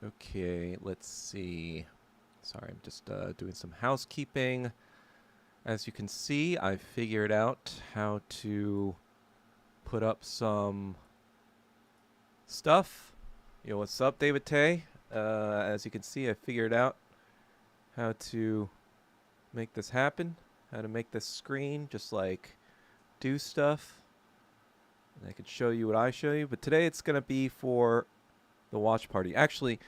Okay, let's see. Sorry, I'm just doing some housekeeping. As you can see, I figured out how to put up some stuff. Yo, what's up, David Tay? As you can see, I figured out how to make this happen, how to make this screen just like do stuff. And I could show you what I show you, but today it's going to be for the watch party. Actually,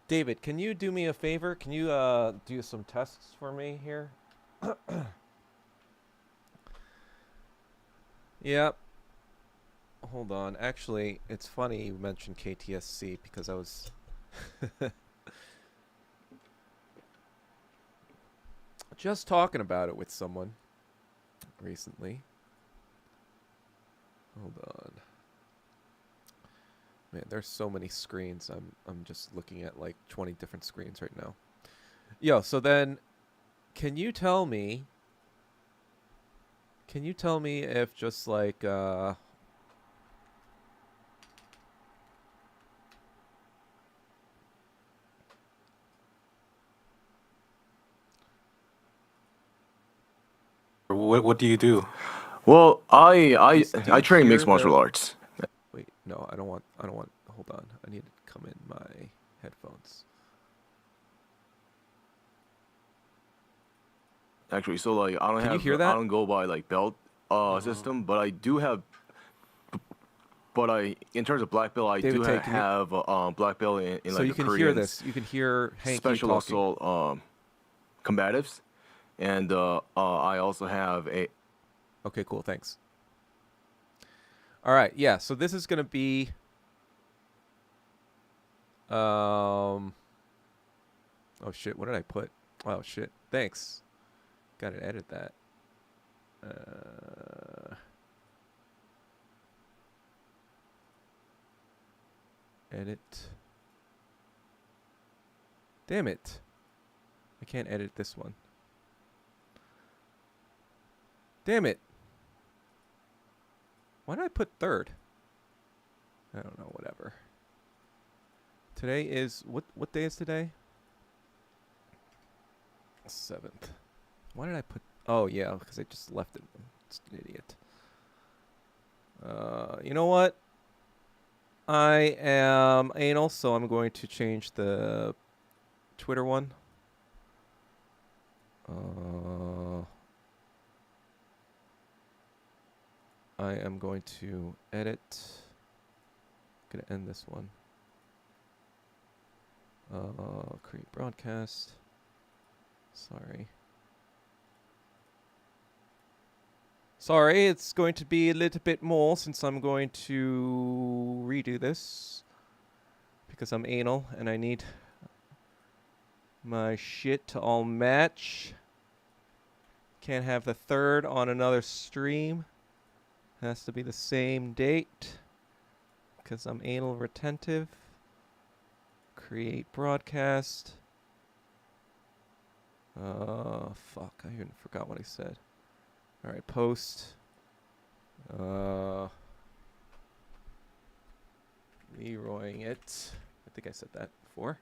David, can you do me a favor? Can you do some tests for me here? Yep. Hold on. Actually, it's funny you mentioned KTSC because I was just talking about it with someone recently. Hold on. Man, there's so many screens. I'm just looking at like 20 different screens right now. Yo, so then can you tell me if just like What do you do? Well, do I you train hear mixed martial the arts. Wait, no, I don't want hold on. I need to come in my headphones. Actually, so like Can you hear I that? don't go by like belt system, but I do have. But I, in terms of black belt, I David do Tay, can you have black belt in So like you the can hear Koreans this. You can hear Hank you special talking. assault combatives, and I also have a. Okay, cool. Thanks. All right. Yeah, so this is going to be oh shit, what did I put? Oh shit. Thanks. Got to edit that. Edit. Damn it. I can't edit this one. Damn it. Why did I put third? I don't know, whatever. Today is what day is today? 7th. Why did I put Oh yeah, because I just left it. I'm just an idiot. You know what? I am anal, so I'm going to change the Twitter one. I am going to edit. Gonna end this one. Create broadcast. Sorry. Sorry, it's going to be a little bit more since I'm going to redo this. Because I'm anal and I need my shit to all match. Can't have the third on another stream. Has to be the same date. Because I'm anal retentive. Create broadcast. Fuck, I even forgot what I said. Alright, post. Leroying it. I think I said that before.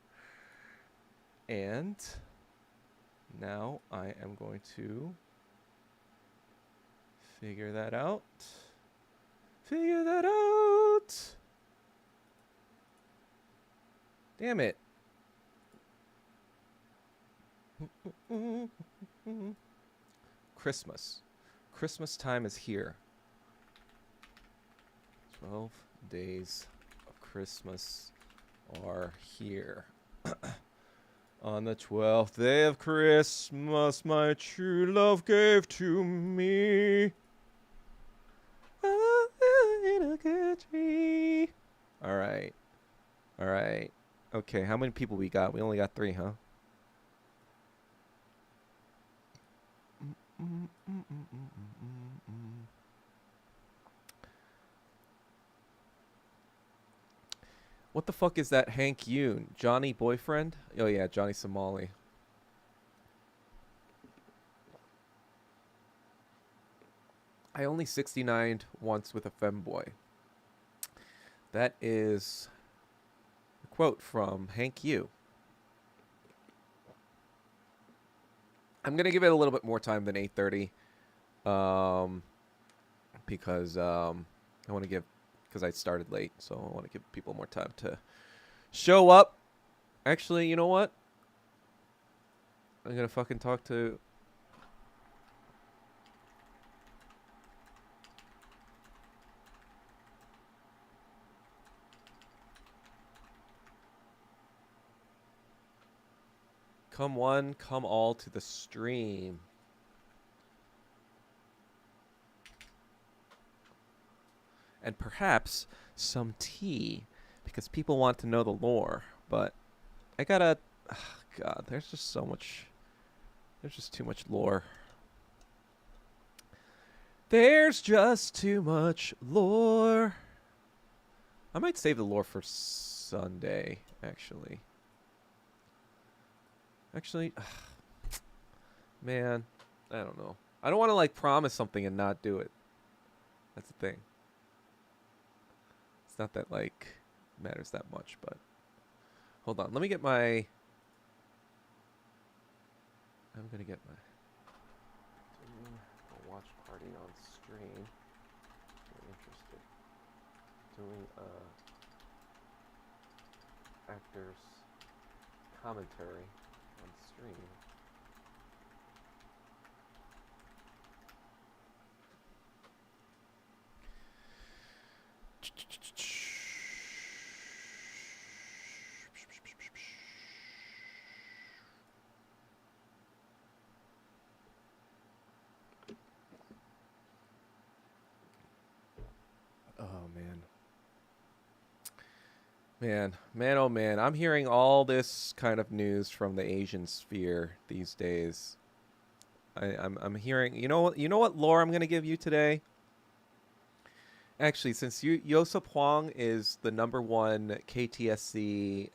And now I am going to figure that out. Figure that out! Damn it. Christmas. Christmas time is here. 12 days of Christmas are here. On the 12th day of Christmas, my true love gave to me a little good tree. All right. All right. Okay, how many people we got? We only got 3, huh? What the fuck is that Hank Yoon? Johnny boyfriend? Oh yeah, Johnny Somali. I only 69'd once with a femboy. That is quote from Hank Yu. I'm gonna give it a little bit more time than 8:30, because I want to give because I started late, so I want to give people more time to show up. Actually, you know what? I'm gonna fucking talk to. Come one, come all to the stream. And perhaps some tea, because people want to know the lore. But I gotta. God, there's just so much. There's just too much lore. There's just too much lore. I might save the lore for Sunday, actually. Man, I don't know. I don't want to like promise something and not do it. That's the thing. It's not that like matters that much, but hold on. Let me get my. I'm gonna get my. Doing a watch party on stream. I'm interested. Doing actors commentary on stream. Oh man. Man, oh man. I'm hearing all this kind of news from the Asian sphere these days. I'm hearing. You know what lore I'm gonna give you today. Actually, since Yosep Huang is the #1 KTSC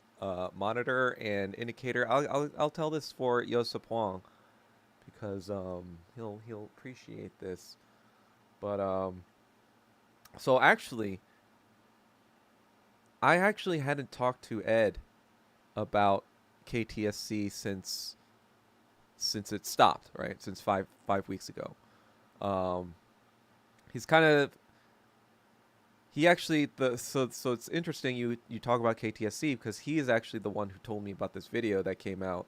monitor and indicator, I'll tell this for Yosep Huang because he'll appreciate this. But so actually, I actually hadn't talked to Ed about KTSC since it stopped, right? Since five weeks ago. He's kind of he actually so it's interesting you talk about KTSC because he is actually the one who told me about this video that came out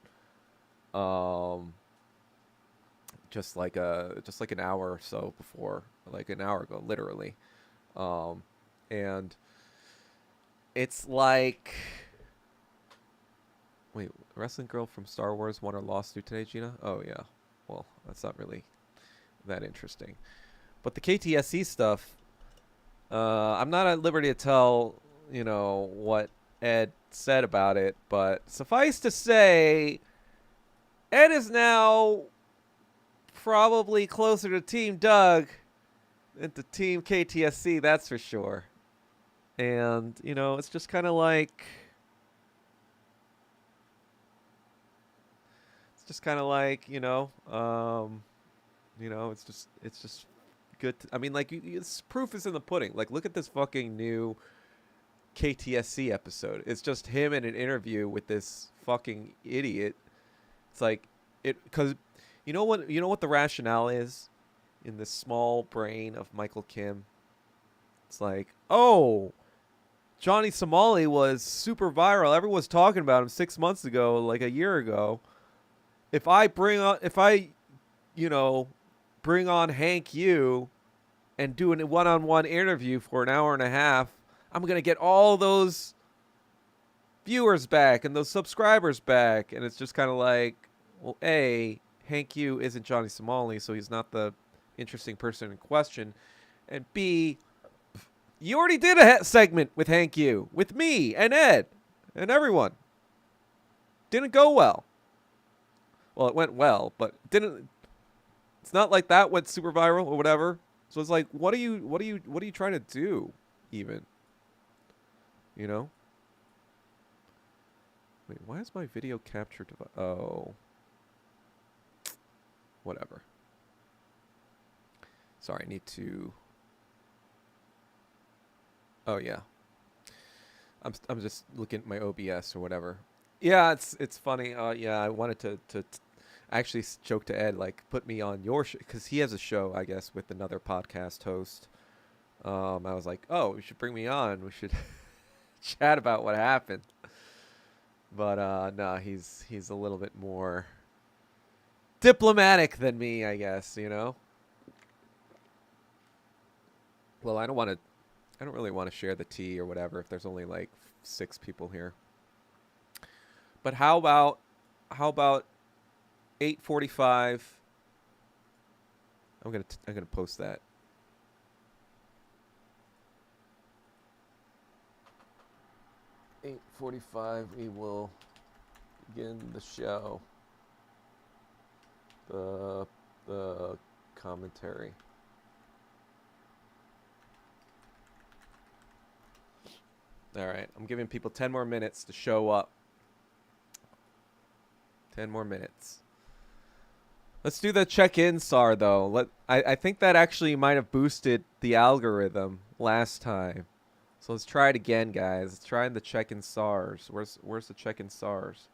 just like an hour or so before, like an hour ago, literally. And it's like, wait, wrestling girl from Star Wars won her lawsuit today, Gina? Oh yeah. Well, that's not really that interesting. But the KTSC stuff, I'm not at liberty to tell, what Ed said about it, but suffice to say, Ed is now probably closer to Team Doug than to Team KTSC, that's for sure. And, it's just kind of like... It's just kind of like, it's just good. I mean, like, proof is in the pudding. Like, look at this fucking new KTSC episode. It's just him in an interview with this fucking idiot. It's like, because you know what the rationale is in the small brain of Michael Kim? It's like, oh, Johnny Somali was super viral. Everyone was talking about him 6 months ago, like a year ago. If I bring on Hank Yu and do a one-on-one interview for an hour and a half, I'm going to get all those viewers back and those subscribers back. And it's just kind of like, well, A, Hank Yu isn't Johnny Somali, so he's not the interesting person in question. And B, you already did a segment with Hank Yu, with me and Ed and everyone. Didn't go well. Well, it went well, but didn't. It's not like that went super viral or whatever. So it's like, what are you trying to do, even? Wait, why is my video capture device? Oh, whatever. Sorry, I need to. Oh yeah. I'm just looking at my OBS or whatever. Yeah, it's funny. Yeah, I wanted to actually joke to Ed, like, put me on your show, because he has a show, I guess, with another podcast host. I was like, oh, you should bring me on. We should chat about what happened. But no, he's a little bit more diplomatic than me, I guess. Well, I don't really want to share the tea or whatever if there's only like 6 people here. But how about 8:45? I'm gonna post that. 8:45. We will begin the show. The commentary. All right, I'm giving people 10 more minutes to show up. 10 more minutes. Let's do the check-in SAR though. I think that actually might have boosted the algorithm last time. So let's try it again, guys. Let's try the check-in SARs. Where's the check-in SARs?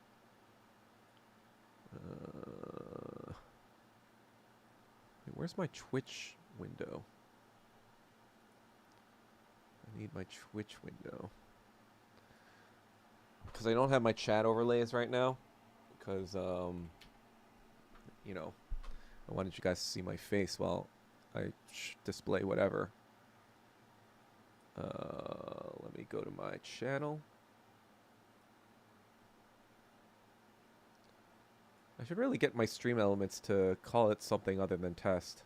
Where's my Twitch window? I need my Twitch window. Because I don't have my chat overlays right now. Because, I wanted you guys to see my face while I display whatever. Let me go to my channel. I should really get my stream elements to call it something other than test.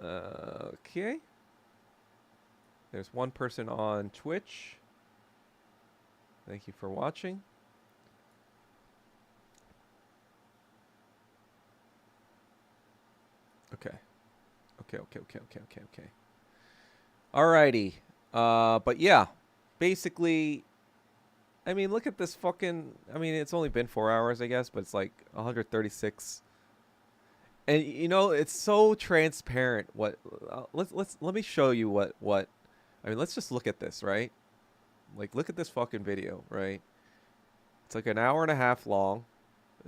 Okay. There's one person on Twitch. Thank you for watching. Okay. Okay. Alrighty. But yeah. Basically, I mean, look at this fucking... I mean, it's only been 4 hours, I guess, but it's like 136. And, it's so transparent what... let me show you what... I mean, let's just look at this, right? Like, look at this fucking video, right? It's like an hour and a half long.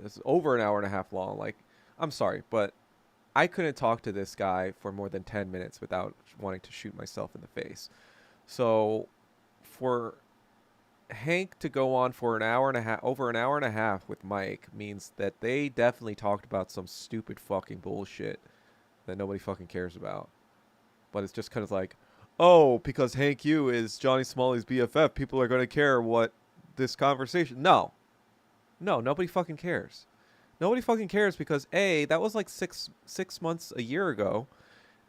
It's over an hour and a half long. Like, I'm sorry, but I couldn't talk to this guy for more than 10 minutes without wanting to shoot myself in the face. So, for Hank to go on for an hour and a half, over an hour and a half with Mike, means that they definitely talked about some stupid fucking bullshit that nobody fucking cares about. But it's just kind of like, oh, because Hank Yu is Johnny Smalley's BFF, people are going to care what this conversation... No, nobody fucking cares. Nobody fucking cares because A, that was like six months, a year ago,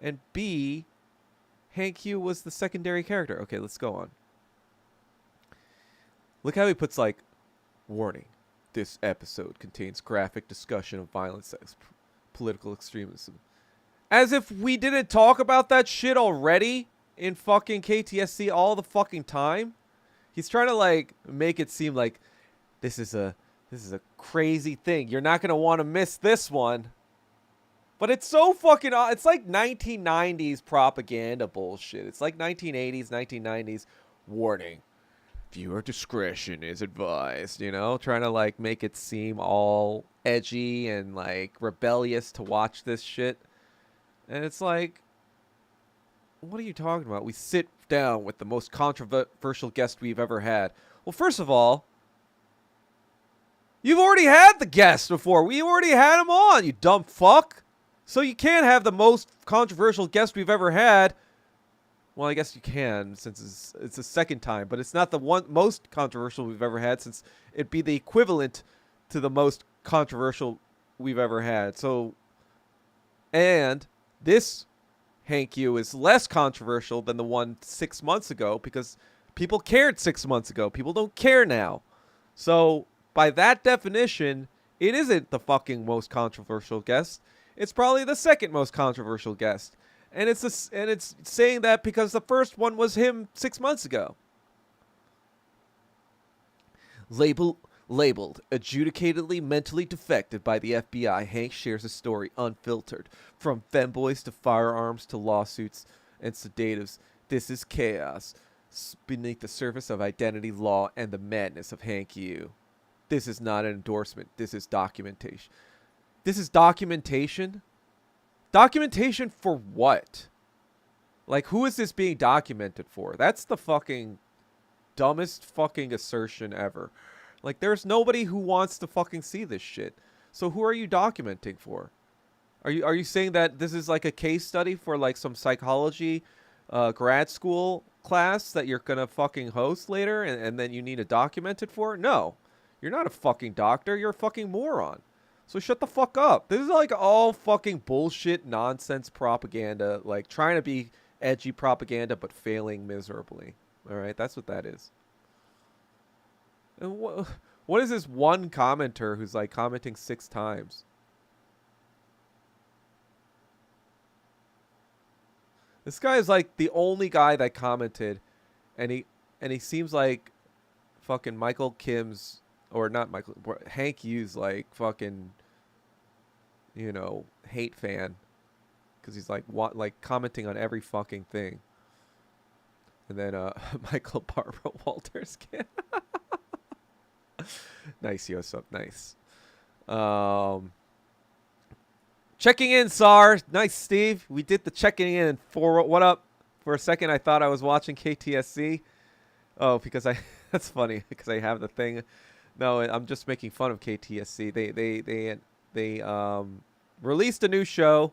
and B, Hank Yu was the secondary character. Okay, let's go on. Look how he puts, like, warning. This episode contains graphic discussion of violence, political extremism. As if we didn't talk about that shit already in fucking KTSC all the fucking time. He's trying to, like, make it seem like this is a crazy thing. You're not going to want to miss this one. But it's so fucking... It's like 1990s propaganda bullshit. It's like 1980s, 1990s warning. Viewer discretion is advised, Trying to, like, make it seem all edgy and, like, rebellious to watch this shit. And it's like, what are you talking about? We sit down with the most controversial guest we've ever had. Well, first of all, you've already had the guest before. We already had him on, you dumb fuck. So you can't have the most controversial guest we've ever had. Well, I guess you can, since it's the second time, but it's not the most controversial we've ever had, since it'd be the equivalent to the most controversial we've ever had. So, and this Hank Yu is less controversial than the one 6 months ago, because people cared 6 months ago. People don't care now. So, by that definition, it isn't the fucking most controversial guest. It's probably the second most controversial guest. And it's saying that because the first one was him 6 months ago. Labeled adjudicatedly mentally defected by the FBI, Hank shares a story unfiltered, from femboys to firearms to lawsuits and sedatives. This is chaos beneath the surface of identity law and the madness of Hank Yu. This is not an endorsement. This is documentation. This is documentation? Documentation for what? Like, who is this being documented for? That's the fucking dumbest fucking assertion ever. Like, there's nobody who wants to fucking see this shit. So who are you documenting for? Are you saying that this is like a case study for like some psychology grad school class that you're gonna fucking host later and then you need to document it for? No. You're not a fucking doctor, you're a fucking moron. So shut the fuck up. This is like all fucking bullshit nonsense propaganda, like trying to be edgy propaganda but failing miserably. Alright, that's what that is. And what is this one commenter who's like commenting 6 times? This guy is like the only guy that commented, and he seems like fucking Michael Kim's, or not Michael, Hank Yu's like fucking, you know, hate fan, because he's like commenting on every fucking thing. And then Michael Barbara Walters. Nice, Yosef, nice. Checking in, Sar. Nice, Steve. We did the checking in. For what up? For a second, I thought I was watching KTSC. Oh, because that's funny because I have the thing. No, I'm just making fun of KTSC. They released a new show.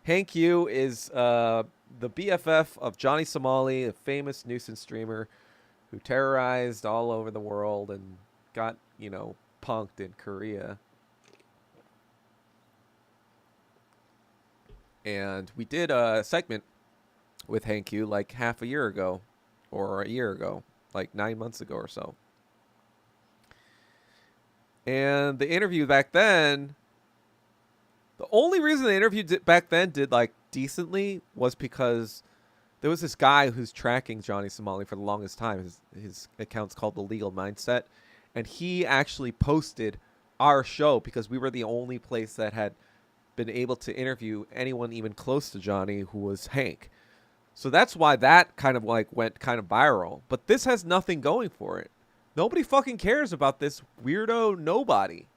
Hank Yu is the BFF of Johnny Somali, a famous nuisance streamer who terrorized all over the world and got, you know, punked in Korea. And we did a segment with Hank Yu like half a year ago, or a year ago, like 9 months ago or so. And the interview back then, the only reason the interview back then did like decently was because there was this guy who's tracking Johnny Somali for the longest time. His account's called The Legal Mindset. And he actually posted our show because we were the only place that had been able to interview anyone even close to Johnny who was Hank. So that's why that kind of like went kind of viral. But this has nothing going for it. Nobody fucking cares about this weirdo nobody.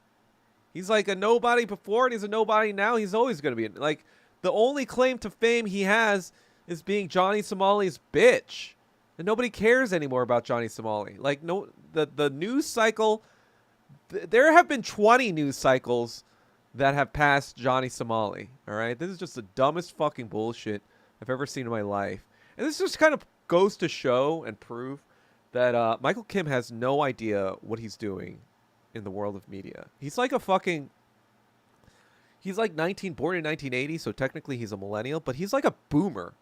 He's like a nobody before and he's a nobody now. He's always going to be like, the only claim to fame he has is being Johnny Somali's bitch. And nobody cares anymore about Johnny Somali. Like, no, the news cycle, there have been 20 news cycles that have passed Johnny Somali. All right, this is just the dumbest fucking bullshit I've ever seen in my life. And this just kind of goes to show and prove that Michael Kim has no idea what he's doing in the world of media. He's like a fucking, he's like born in 1980, so technically he's a millennial, but he's like a boomer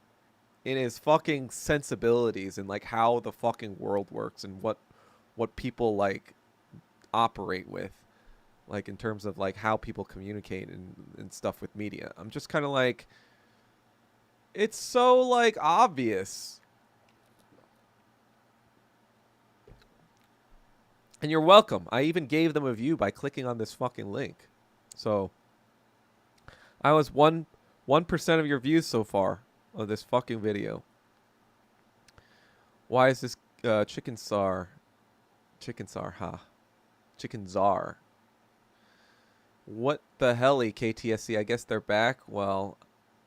in his fucking sensibilities and like how the fucking world works and what people like operate with, like in terms of like how people communicate and stuff with media. I'm just kind of like, it's so like obvious. And you're welcome. I even gave them a view by clicking on this fucking link. So I was 1% of your views so far of this fucking video. Why is this chicken czar, huh? Chicken czar. What the helly, KTSC? I guess they're back. Well,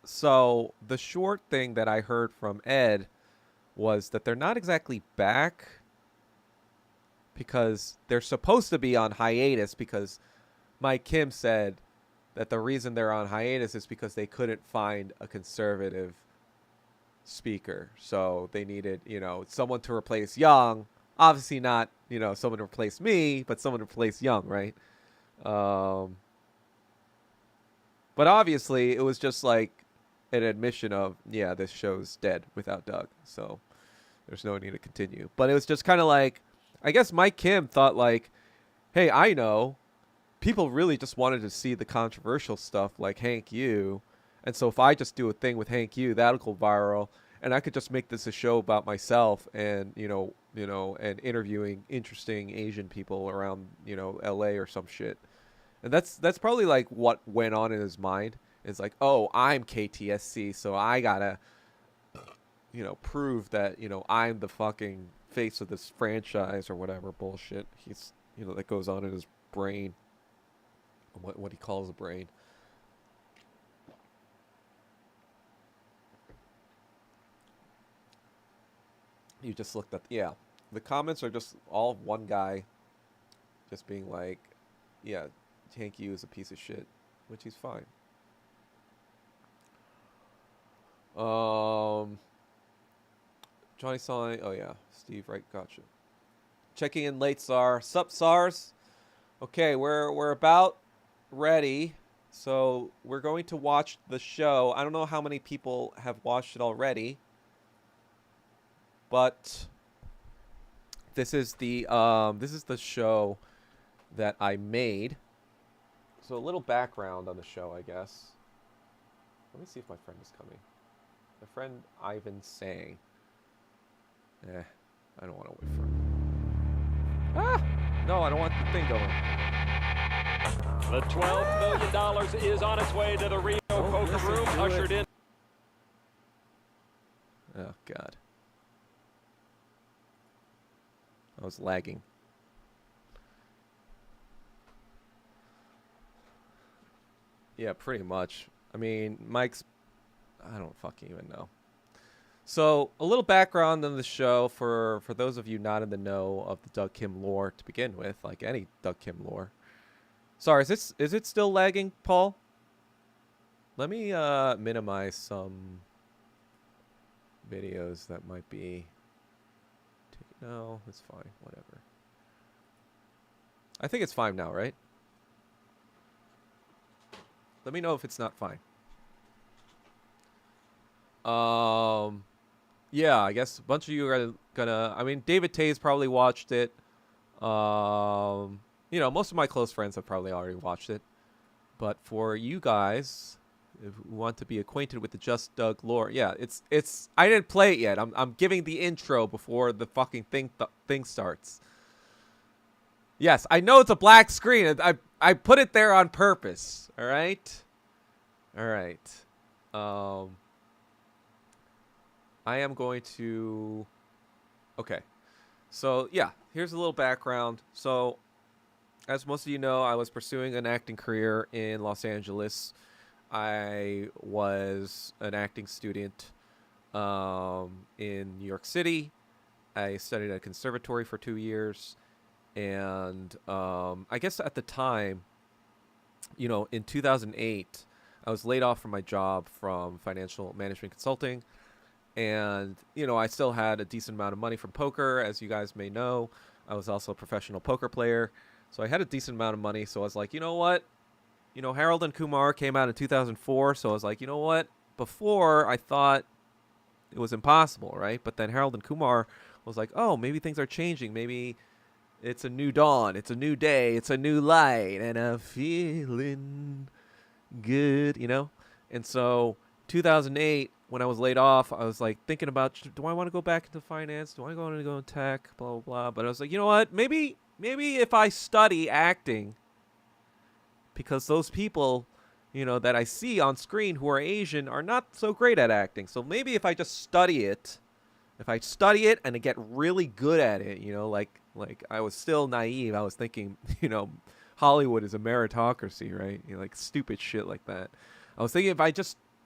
so the short thing that I heard from Ed was that they're not exactly back because they're supposed to be on hiatus because Mike Kim said that the reason they're on hiatus is because they couldn't find a conservative speaker. So they needed, you know, someone to replace Young. Obviously not, you know, someone to replace me, but someone to replace Young, right? But obviously it was just like an admission of, yeah, this show's dead without Doug. So there's no need to continue. But it was just kind of like, I guess Mike Kim thought like, hey, I know people really just wanted to see the controversial stuff like Hank Yu. And so if I just do a thing with Hank Yu, that'll go viral. And I could just make this a show about myself and, you know, and interviewing interesting Asian people around, you know, LA or some shit. And that's probably like what went on in his mind. It's like, oh, I'm KTSC, so I gotta prove that, I'm the fucking face of this franchise or whatever bullshit he's, that goes on in his brain. What he calls a brain. You just looked at, yeah. The comments are just all one guy just being like, yeah, Hank Yu is a piece of shit, which he's fine. Johnny Solly, oh yeah, Steve, right, gotcha. Checking in late, Sar. Sup, SARS? Okay, we're about ready. So we're going to watch the show. I don't know how many people have watched it already, but this is the show that I made. So a little background on the show, I guess. Let me see if my friend is coming. My friend Ivan Sang. I don't want to wait for him. Ah! No, I don't want the thing going. The $12 million is on its way to the Rio Poker Room, ushered in. Oh, God. I was lagging. Yeah, pretty much. I mean, Mike's... I don't fucking even know. So, a little background on the show for those of you not in the know of the Doug Kim lore to begin with, like any Doug Kim lore. Sorry, is it still lagging, Paul? Let me minimize some videos that might be... No, it's fine. Whatever. I think it's fine now, right? Let me know if it's not fine. Yeah, I guess a bunch of you are gonna... I mean, David Tay's probably watched it. Most of my close friends have probably already watched it. But for you guys who want to be acquainted with the Just Doug lore, yeah, it's. I didn't play it yet. I'm giving the intro before the fucking thing starts. Yes, I know it's a black screen. I put it there on purpose. All right. I am going to... Okay. So, yeah, here's a little background. So, as most of you know, I was pursuing an acting career in Los Angeles. I was an acting student in New York City. I studied at a conservatory for 2 years. And I guess at the time, in 2008, I was laid off from my job from financial management consulting. And, I still had a decent amount of money from poker, as you guys may know. I was also a professional poker player. So I had a decent amount of money. So I was like, you know what? Harold and Kumar came out in 2004. So I was like, you know what? Before, I thought it was impossible, right? But then Harold and Kumar was like, oh, maybe things are changing. Maybe it's a new dawn. It's a new day. It's a new light. And I'm feeling good, And so 2008, when I was laid off, I was like thinking about, do I want to go back into finance? Do I want to go in tech? Blah, blah, blah. But I was like, you know what? Maybe if I study acting, because those people, that I see on screen who are Asian are not so great at acting. So maybe if I just study it, and I get really good at it, like I was still naive. I was thinking, Hollywood is a meritocracy, right? Like stupid shit like that. I was thinking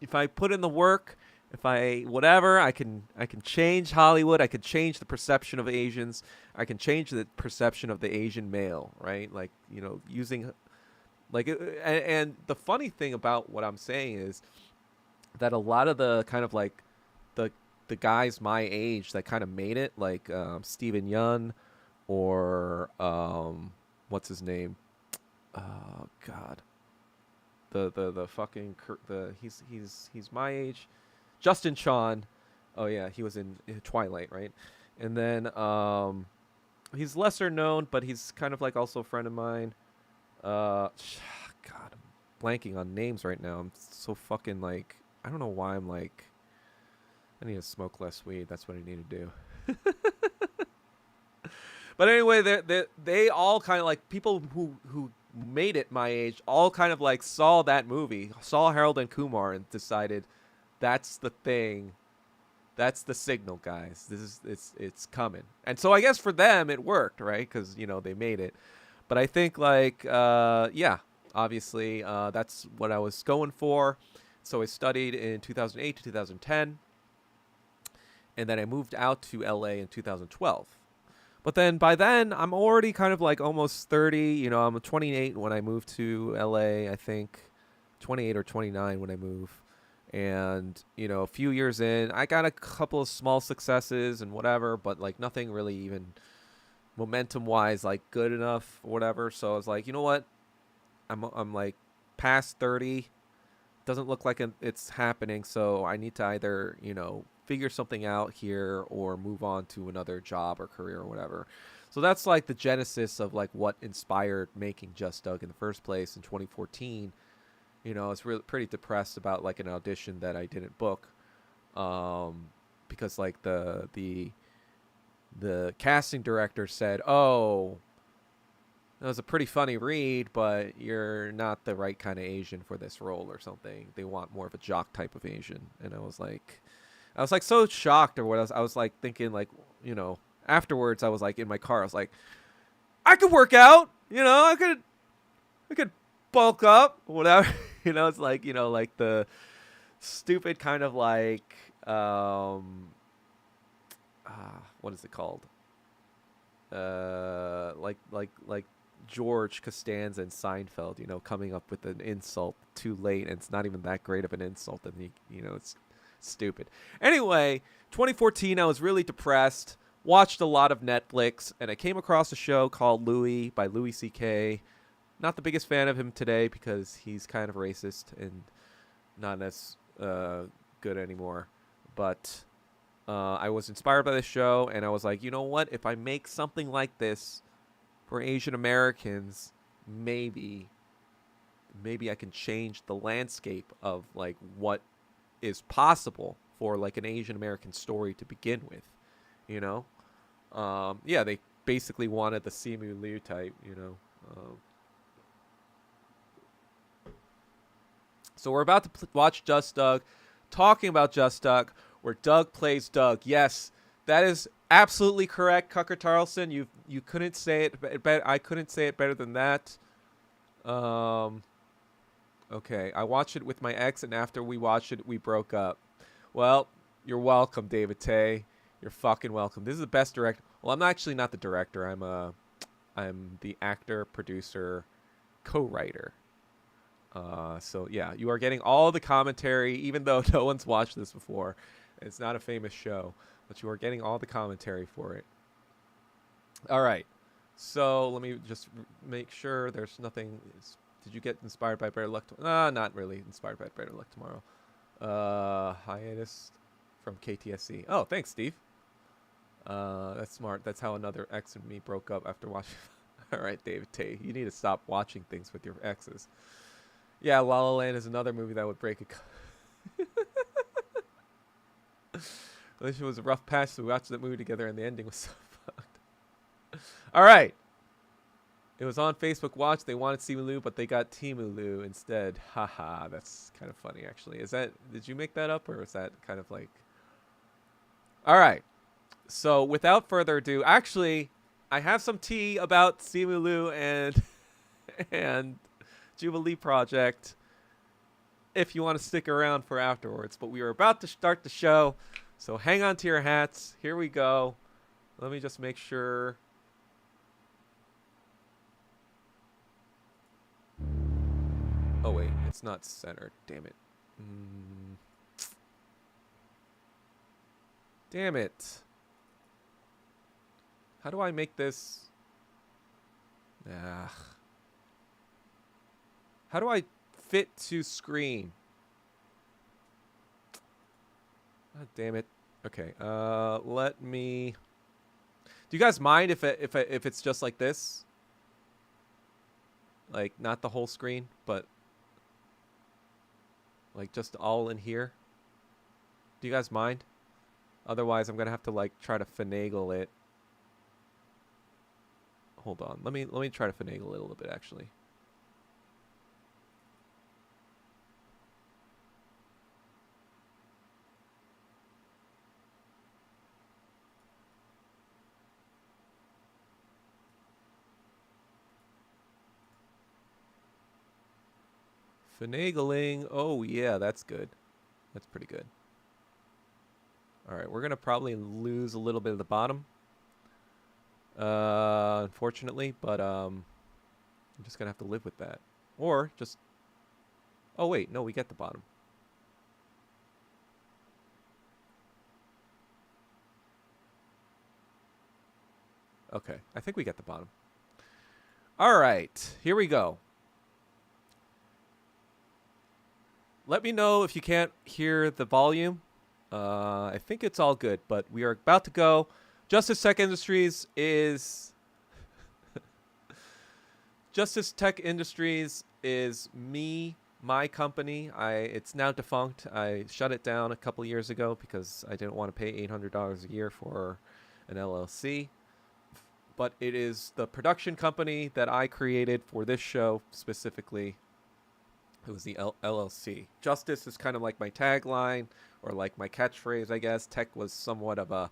if I put in the work, I can change Hollywood. I could change the perception of Asians. I can change the perception of the Asian male, right? Like, using, like, and the funny thing about what I'm saying is that a lot of the kind of like the guys my age that kind of made it, like Steven Yeun or what's his name? Oh God. The fucking he's my age. Justin Chon. Oh yeah, he was in Twilight, right? And then he's lesser known, but he's kind of like also a friend of mine. God, I'm blanking on names right now. I'm so fucking like, I don't know why I'm like, I need to smoke less weed. That's what I need to do. But anyway, they all kind of like, people who made it my age all kind of like saw that movie, saw Harold and Kumar, and decided that's the thing That's the signal, guys. It's coming. And so I guess for them it worked, right? Because they made it. But I think yeah, obviously that's what I was going for. So I studied in 2008 to 2010, and then I moved out to LA in 2012. But then by then I'm already kind of like almost 30. I'm 28 when I moved to LA. I think 28 or 29 when I move. And a few years in, I got a couple of small successes and whatever, but like nothing really even momentum wise like good enough or whatever. So I was like, you know what? I'm like past 30. Doesn't look like it's happening, so I need to either figure something out here or move on to another job or career or whatever. So that's like the genesis of like what inspired making Just Doug in the first place in 2014. I was really pretty depressed about like an audition that I didn't book, because like the casting director said, "Oh, that was a pretty funny read, but you're not the right kind of Asian for this role or something. They want more of a jock type of Asian." And I was like so shocked or what. I was like thinking like, afterwards I was like in my car. I was like, I could work out. I could bulk up, whatever. It's like, like the stupid kind of like, what is it called? Like George Costanza and Seinfeld, coming up with an insult too late, and it's not even that great of an insult, and it's stupid. Anyway, 2014, I was really depressed, watched a lot of Netflix, and I came across a show called Louis by Louis C.K. Not the biggest fan of him today because he's kind of racist and not as good anymore. But I was inspired by this show, and I was like, you know what? If I make something like this for Asian Americans, maybe I can change the landscape of like what is possible for like an Asian American story to begin with. Yeah, they basically wanted the Simu Liu type. So we're about to watch Just Doug, talking about Just Doug, where Doug plays Doug. Yes, that is absolutely correct, Cucker Tarlson. You couldn't say it better. I couldn't say it better than that. Okay, I watched it with my ex, and after we watched it, we broke up. Well, you're welcome, David Tay. You're fucking welcome. This is the best director. Well, I'm actually not the director. I'm the actor, producer, co-writer. So yeah, you are getting all the commentary, even though no one's watched this before. It's not a famous show, but you are getting all the commentary for it. All right. So let me just make sure there's nothing. Did you get inspired by Better Luck? Not really inspired by Better Luck Tomorrow. Hiatus from KTSC. Oh, thanks, Steve. That's smart. That's how another ex and me broke up after watching. All right, David Tay. You need to stop watching things with your exes. Yeah, La La Land is another movie that would break a. It was a rough patch, so we watched that movie together, and the ending was so fucked. All right. It was on Facebook Watch. They wanted Simu Liu, but they got Timu Liu instead. Haha, that's kind of funny, actually. Did you make that up, or is that kind of like? All right. So without further ado, actually, I have some tea about Simu Liu and Jubilee Project, if you want to stick around for afterwards. But we are about to start the show, so hang on to your hats. Here we go. Let me just make sure. Oh wait, it's not centered. Damn it. Damn it. How do I make this? How do I fit to screen? God damn it. Okay. Let me. Do you guys mind if it's just like this? Like not the whole screen, but like just all in here? Do you guys mind? Otherwise, I'm gonna have to like try to finagle it. Hold on. Let me try to finagle it a little bit, actually. Finagling. Oh, yeah, that's good. That's pretty good. All right, we're going to probably lose a little bit of the bottom. Unfortunately, but I'm just going to have to live with that. Or just... Oh, wait. No, we get the bottom. Okay, I think we get the bottom. All right, here we go. Let me know if you can't hear the volume. I think it's all good, but we are about to go. Justice Tech Industries is... Justice Tech Industries is me, my company. It's now defunct. I shut it down a couple years ago because I didn't want to pay $800 a year for an LLC. But it is the production company that I created for this show specifically. It was the LLC. Justice is kind of like my tagline or like my catchphrase, I guess. Tech was somewhat of a...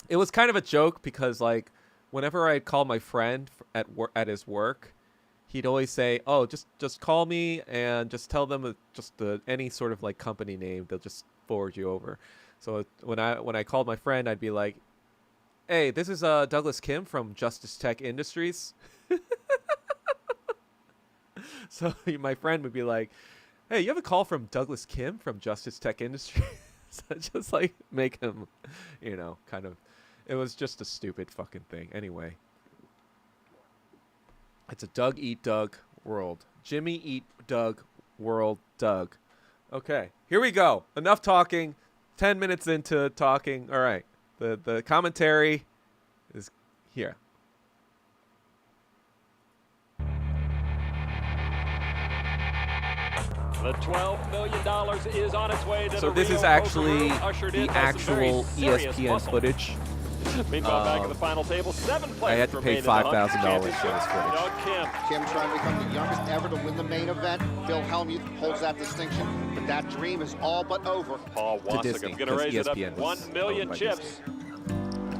it was kind of a joke because, like, whenever I'd call my friend at his work, he'd always say, "Oh, just call me and just tell them any sort of like company name. They'll just forward you over." So when I called my friend, I'd be like, "Hey, this is Douglas Kim from Justice Tech Industries." So my friend would be like, "Hey, you have a call from Douglas Kim from Justice Tech Industries?" So just like make him, kind of. It was just a stupid fucking thing. Anyway, it's a Doug Eat Doug world. Jimmy Eat Doug world. Doug. Okay, here we go. Enough talking. 10 minutes into talking. All right, the commentary is here. The $12 million is on its way to So the this Rio is actually Poker Room, ushered the in by some very actual serious ESPN muscle. footage. Meanwhile, back at the final table, 7 players I had to pay remain in the hunt $5,000 for for this footage. Doug Kim. Kim trying to become the youngest ever to win the main event. Phil Hellmuth holds that distinction, but that dream is all but over. Paul Disney, Wasserman going to raise it up ESPN was 1 million owned by chips.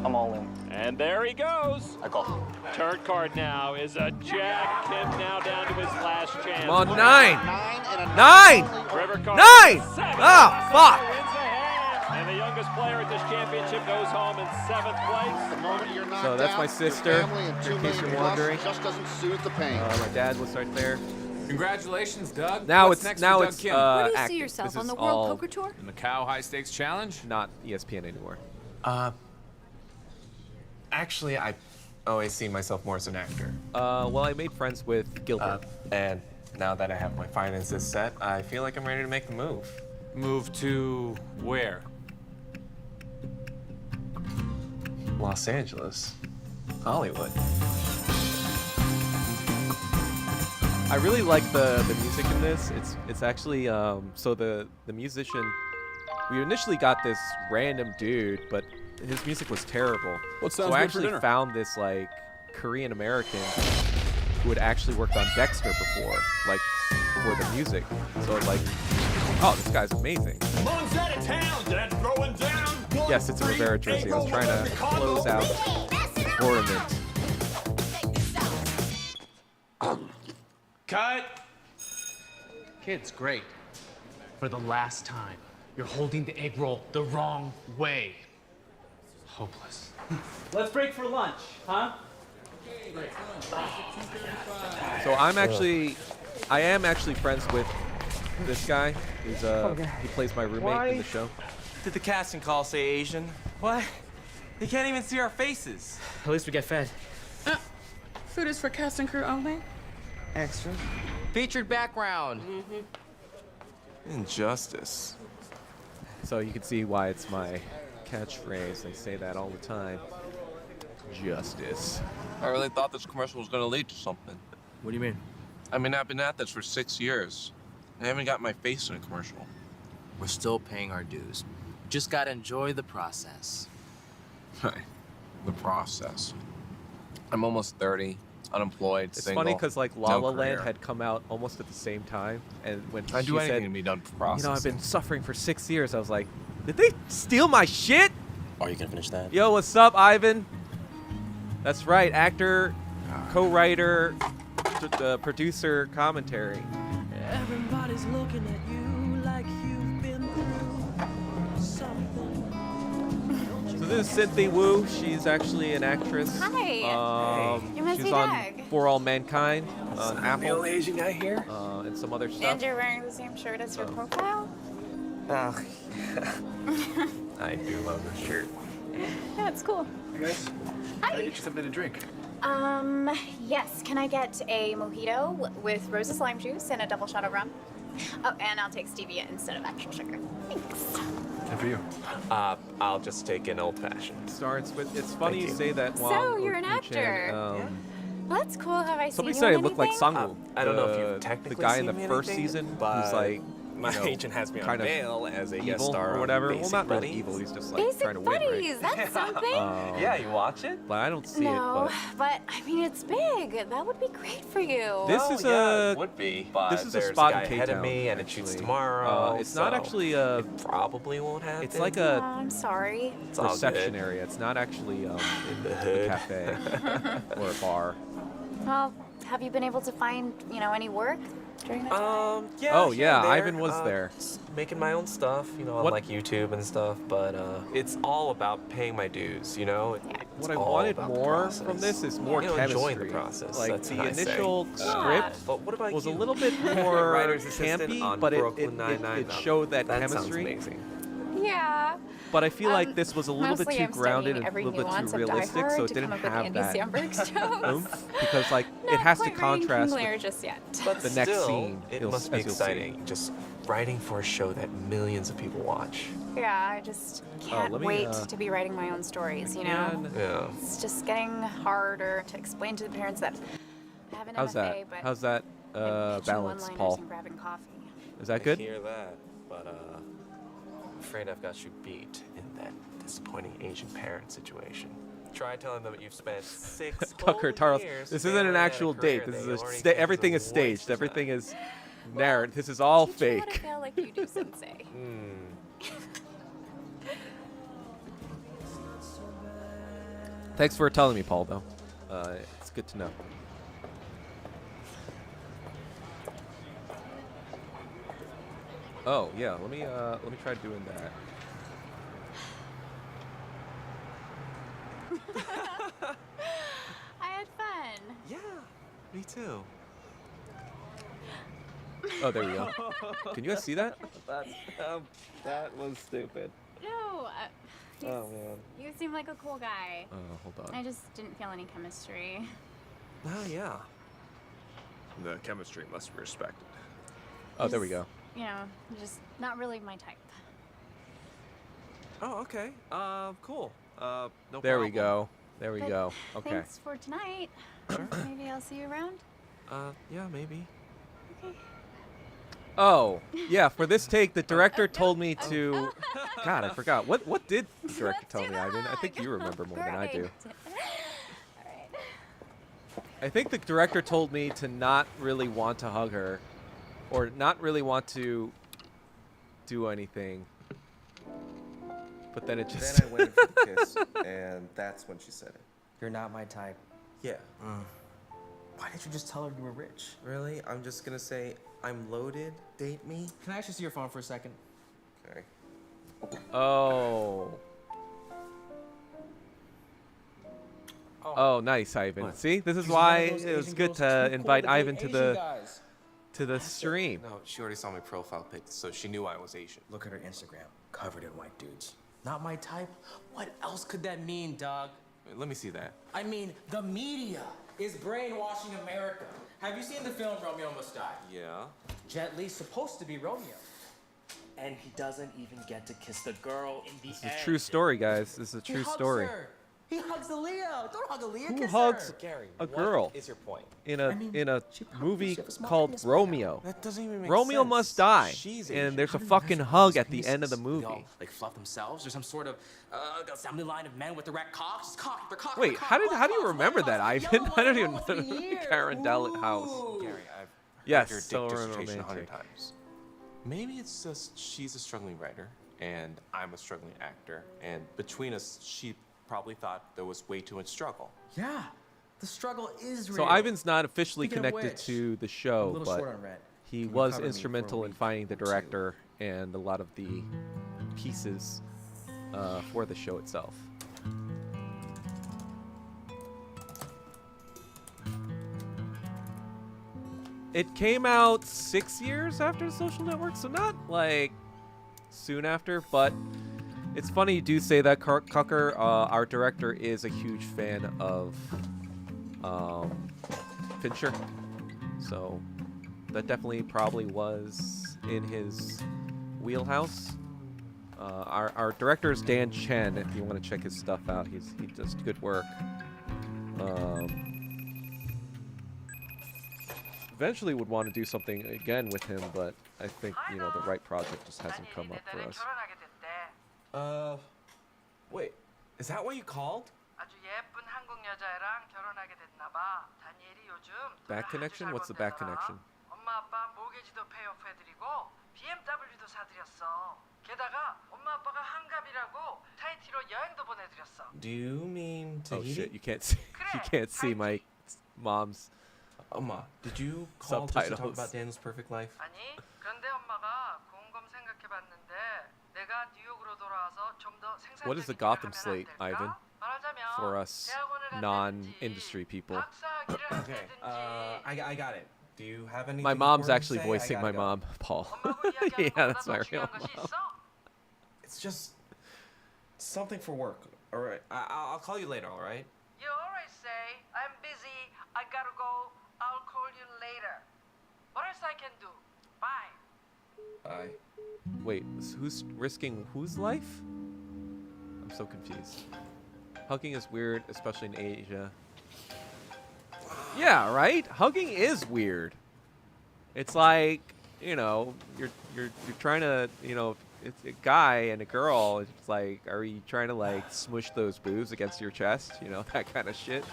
I'm all in. And there he goes. I call. Turn card now is a jack. Kim now down to his last chance. Come on, 9. 9 and a 9! River card 9! is 7. Ah, fuck! Wins the hand. And the youngest player at this championship goes home in 7th place. The moment you're knocked So that's out, my your sister, family and in 2 case million you're plus wondering. just doesn't soothe the pain. My dad was right there. Congratulations, Doug. Now What's it's next now for it's Doug Kim? Where do you acting. see yourself This on is the World all Poker Tour? In the Macau High Stakes Challenge? not ESPN anymore. Actually, I always see myself more as an actor. Well, I made friends with Gilbert. And now that I have my finances set, I feel like I'm ready to make the move. Move to where? Los Angeles. Hollywood. I really like the music in this. It's actually so the musician. We initially got this random dude, but his music was terrible. What So sounds I good for actually dinner? found this like Korean American who had actually worked on Dexter before, like for the music. So like, oh, this guy's amazing. Yes, it's a Rivera jersey. I was trying to close out the tournament. Cut! Kids, great. For the last time, you're holding the egg roll the wrong way. Hopeless. Let's break for lunch, huh? So I am actually friends with this guy. He's he plays my roommate in the show. Did the casting call say Asian? What? They can't even see our faces. At least we get fed. Food is for cast and crew only. Extra. Featured background. Injustice. So you can see why it's my catchphrase. They say that all the time. Justice. I really thought this commercial was going to lead to something. What do you mean? I mean, I've been at this for 6 years. I haven't got my face in a commercial. We're still paying our dues. Just gotta enjoy the process. The process. I'm almost 30, unemployed, It's single. funny because like La no La Land career. had come out almost at the same time, and when I she do anything said, to be done processing. I've been suffering for 6 years, I was like, did they steal my shit? Are you gonna finish that? Yo, what's up, Ivan? That's right, actor, co-writer, producer commentary. Everybody's looking at you like you've been through something. So this is Cynthia Wu. She's actually an actress. Hi. You must she's be on Doug. For All Mankind on Apple. The old Asian guy here. And some other stuff. And you're wearing the same shirt as your profile? Oh, I do love this shirt. Yeah, it's cool. Hey guys, Hi. can I get you something to drink? Yes. Can I get a mojito with roses lime juice and a double shot of rum? Oh, and I'll take stevia instead of actual sugar. Thanks. And for you? I'll just take an old-fashioned. Starts with. It's funny you say that. So, you're an actor. Yeah. Well, that's cool. Have I Somebody seen said you I in look like anything? Sangwoo. I don't know if you've technically the guy in seen the me first anything, season but who's like my agent has me on kind of bail as a guest evil star or on whatever. Well, Basic not really Buddies. evil. He's just like Basic trying to win, Buddies. right? That's something. Yeah, you watch it? But I don't see No, it. but I mean, it's big. That would be great for you. But this is yeah, a it would be. But this is a there's spot guy in ahead K-Town, of me, and it shoots actually. tomorrow. It's not so actually a. It probably won't happen. It's like Oh, a I'm sorry. It's all reception good. area. It's not actually in the a hood. cafe or a bar. Well, have you been able to find, any work during that time? Yeah. Oh, here yeah, and there, Ivan was there. just making my own stuff, on What- like YouTube and stuff. But it's all about paying my dues, Yeah. What I all wanted about the more from process. this is more enjoying chemistry. the process. Like That's the what I say. initial script But what about was a you? little bit more Writer's assistant campy, on but it Brooklyn Nine-Nine. showed that Sounds chemistry. amazing. Yeah. But I feel like this was a little bit Mostly too I'm grounded studying and a every little bit nuance too of Die realistic, Hard so it to didn't come up with have Andy that Samberg's jokes. oomph because like Not it has to quite writing contrast King Lear with just yet. But the next still, scene. it you'll- must be as you'll see. exciting. Just writing for a show that millions of people watch. Yeah, I just can't let me, wait to be writing my own stories, Again. Yeah. It's just getting harder to explain to the parents that I have an How's MFA, that? but How's that I'm pitching balance, one-liners Paul? and grabbing coffee. Is that good? I hear that, but I'm afraid I've got you beat in that disappointing Asian parent situation. Try telling them that you've spent 6 Tucker, whole Charles, years this to isn't get an a actual career date. This they is already a think everything a is staged. waste of Everything time. is narrative. This is all Teach me how to fake. fail like you do, Sensei. Thanks for telling me, Paul. Though, it's good to know. Oh yeah, let me try doing that. I had fun. Yeah, me too. Oh, there we go. Can you guys see that? That was stupid. No, Oh man. you seem like a cool guy. Oh, hold on. I just didn't feel any chemistry. Oh yeah. The chemistry must be respected. Oh, there we go. Just not really my type. Oh okay. Cool. No There we problem. go. There we But go. Okay. Thanks for tonight. Maybe I'll see you around. Yeah, maybe. Okay. Oh, yeah. For this take, the director told me to. God, I forgot. What did the director tell me, Ivan? I think you remember more than I do. Alright. I think the director told me to not really want to hug her, or not really want to do anything. But then it just. Then I went for the kiss, and that's when she said it. You're not my type. Yeah. Why didn't you just tell her you were rich? Really? I'm just gonna say, I'm loaded, date me? Can I actually see your phone for a second? Okay. Oh. Oh, nice, Ivan. What? See, this is She's why one of those it was Asian good girls to too cool invite date Ivan to Asian the guys. stream. No, she already saw my profile pic, so she knew I was Asian. Look at her Instagram, covered in white dudes. Not my type? What else could that mean, Doug? Wait, let me see that. I mean, the media is brainwashing America. Have you seen the film Romeo Must Die? Yeah. Jet Li's supposed to be Romeo. And he doesn't even get to kiss the girl in the This is end. a true story, guys. This is a He true hugs story. her. He hugs the Leo. Don't hug a Leo. Who kiss hugs her. Gary, a what girl is your point? in a I mean, in a she probably movie should have smoked called in this window. Romeo? That doesn't even make Romeo sense. Must Die, She's Asian. and there's a How do fucking guys hug have at the end of the penises? movie. They all, like fluff themselves or some sort of assembly line of men with erect cocks. Just cock, they're cock, Wait, they're cock, how do black you cocks, remember white that, cocks, Ivan? yellow I don't ones even all over the know. year. Karen Dallett House. Ooh. Gary, I've Yes, heard your so dick dissertation romantic. 100 times. Maybe it's just she's a struggling writer and I'm a struggling actor, and between us, she probably thought there was way too much struggle. Yeah. The struggle is real. So Ivan's not officially Speaking of connected which, to the I'm a show, little but short on rent. he Can you was cover me for a instrumental in week finding the or two? director and a lot of the pieces for the show itself. It came out 6 years after The Social Network, so not like soon after, but it's funny you do say that, Cucker. Our director is a huge fan of Fincher, so that definitely probably was in his wheelhouse. Our director is Dan Chen. If you want to check his stuff out, he does good work. Eventually would want to do something again with him, but I think, you know, the right project just hasn't come up for us. Wait, is that what you called? Back connection? What's the back connection? Do you mean Tahiti? Oh shit, you can't see, you can't see my mom's Oma, did you call just to talk subtitles. about Daniel's perfect life? What is the Gotham slate, Ivan? For us non-industry people. Okay, I got it. Do you have anything My mom's important to actually say? I voicing gotta my go. mom, Paul. Yeah, that's my real mom. It's just something for work. All right, I'll call you later. All right. You always say, I'm busy, I gotta go, I'll call you later. What else I can do? Bye. Bye. Wait, who's risking whose life? I'm so confused. Hugging is weird, especially in Asia. Yeah, right? Hugging is weird. It's like, you know, you're trying to, you know, it's a guy and a girl. It's like, are you trying to like smush those boobs against your chest? You know, that kind of shit.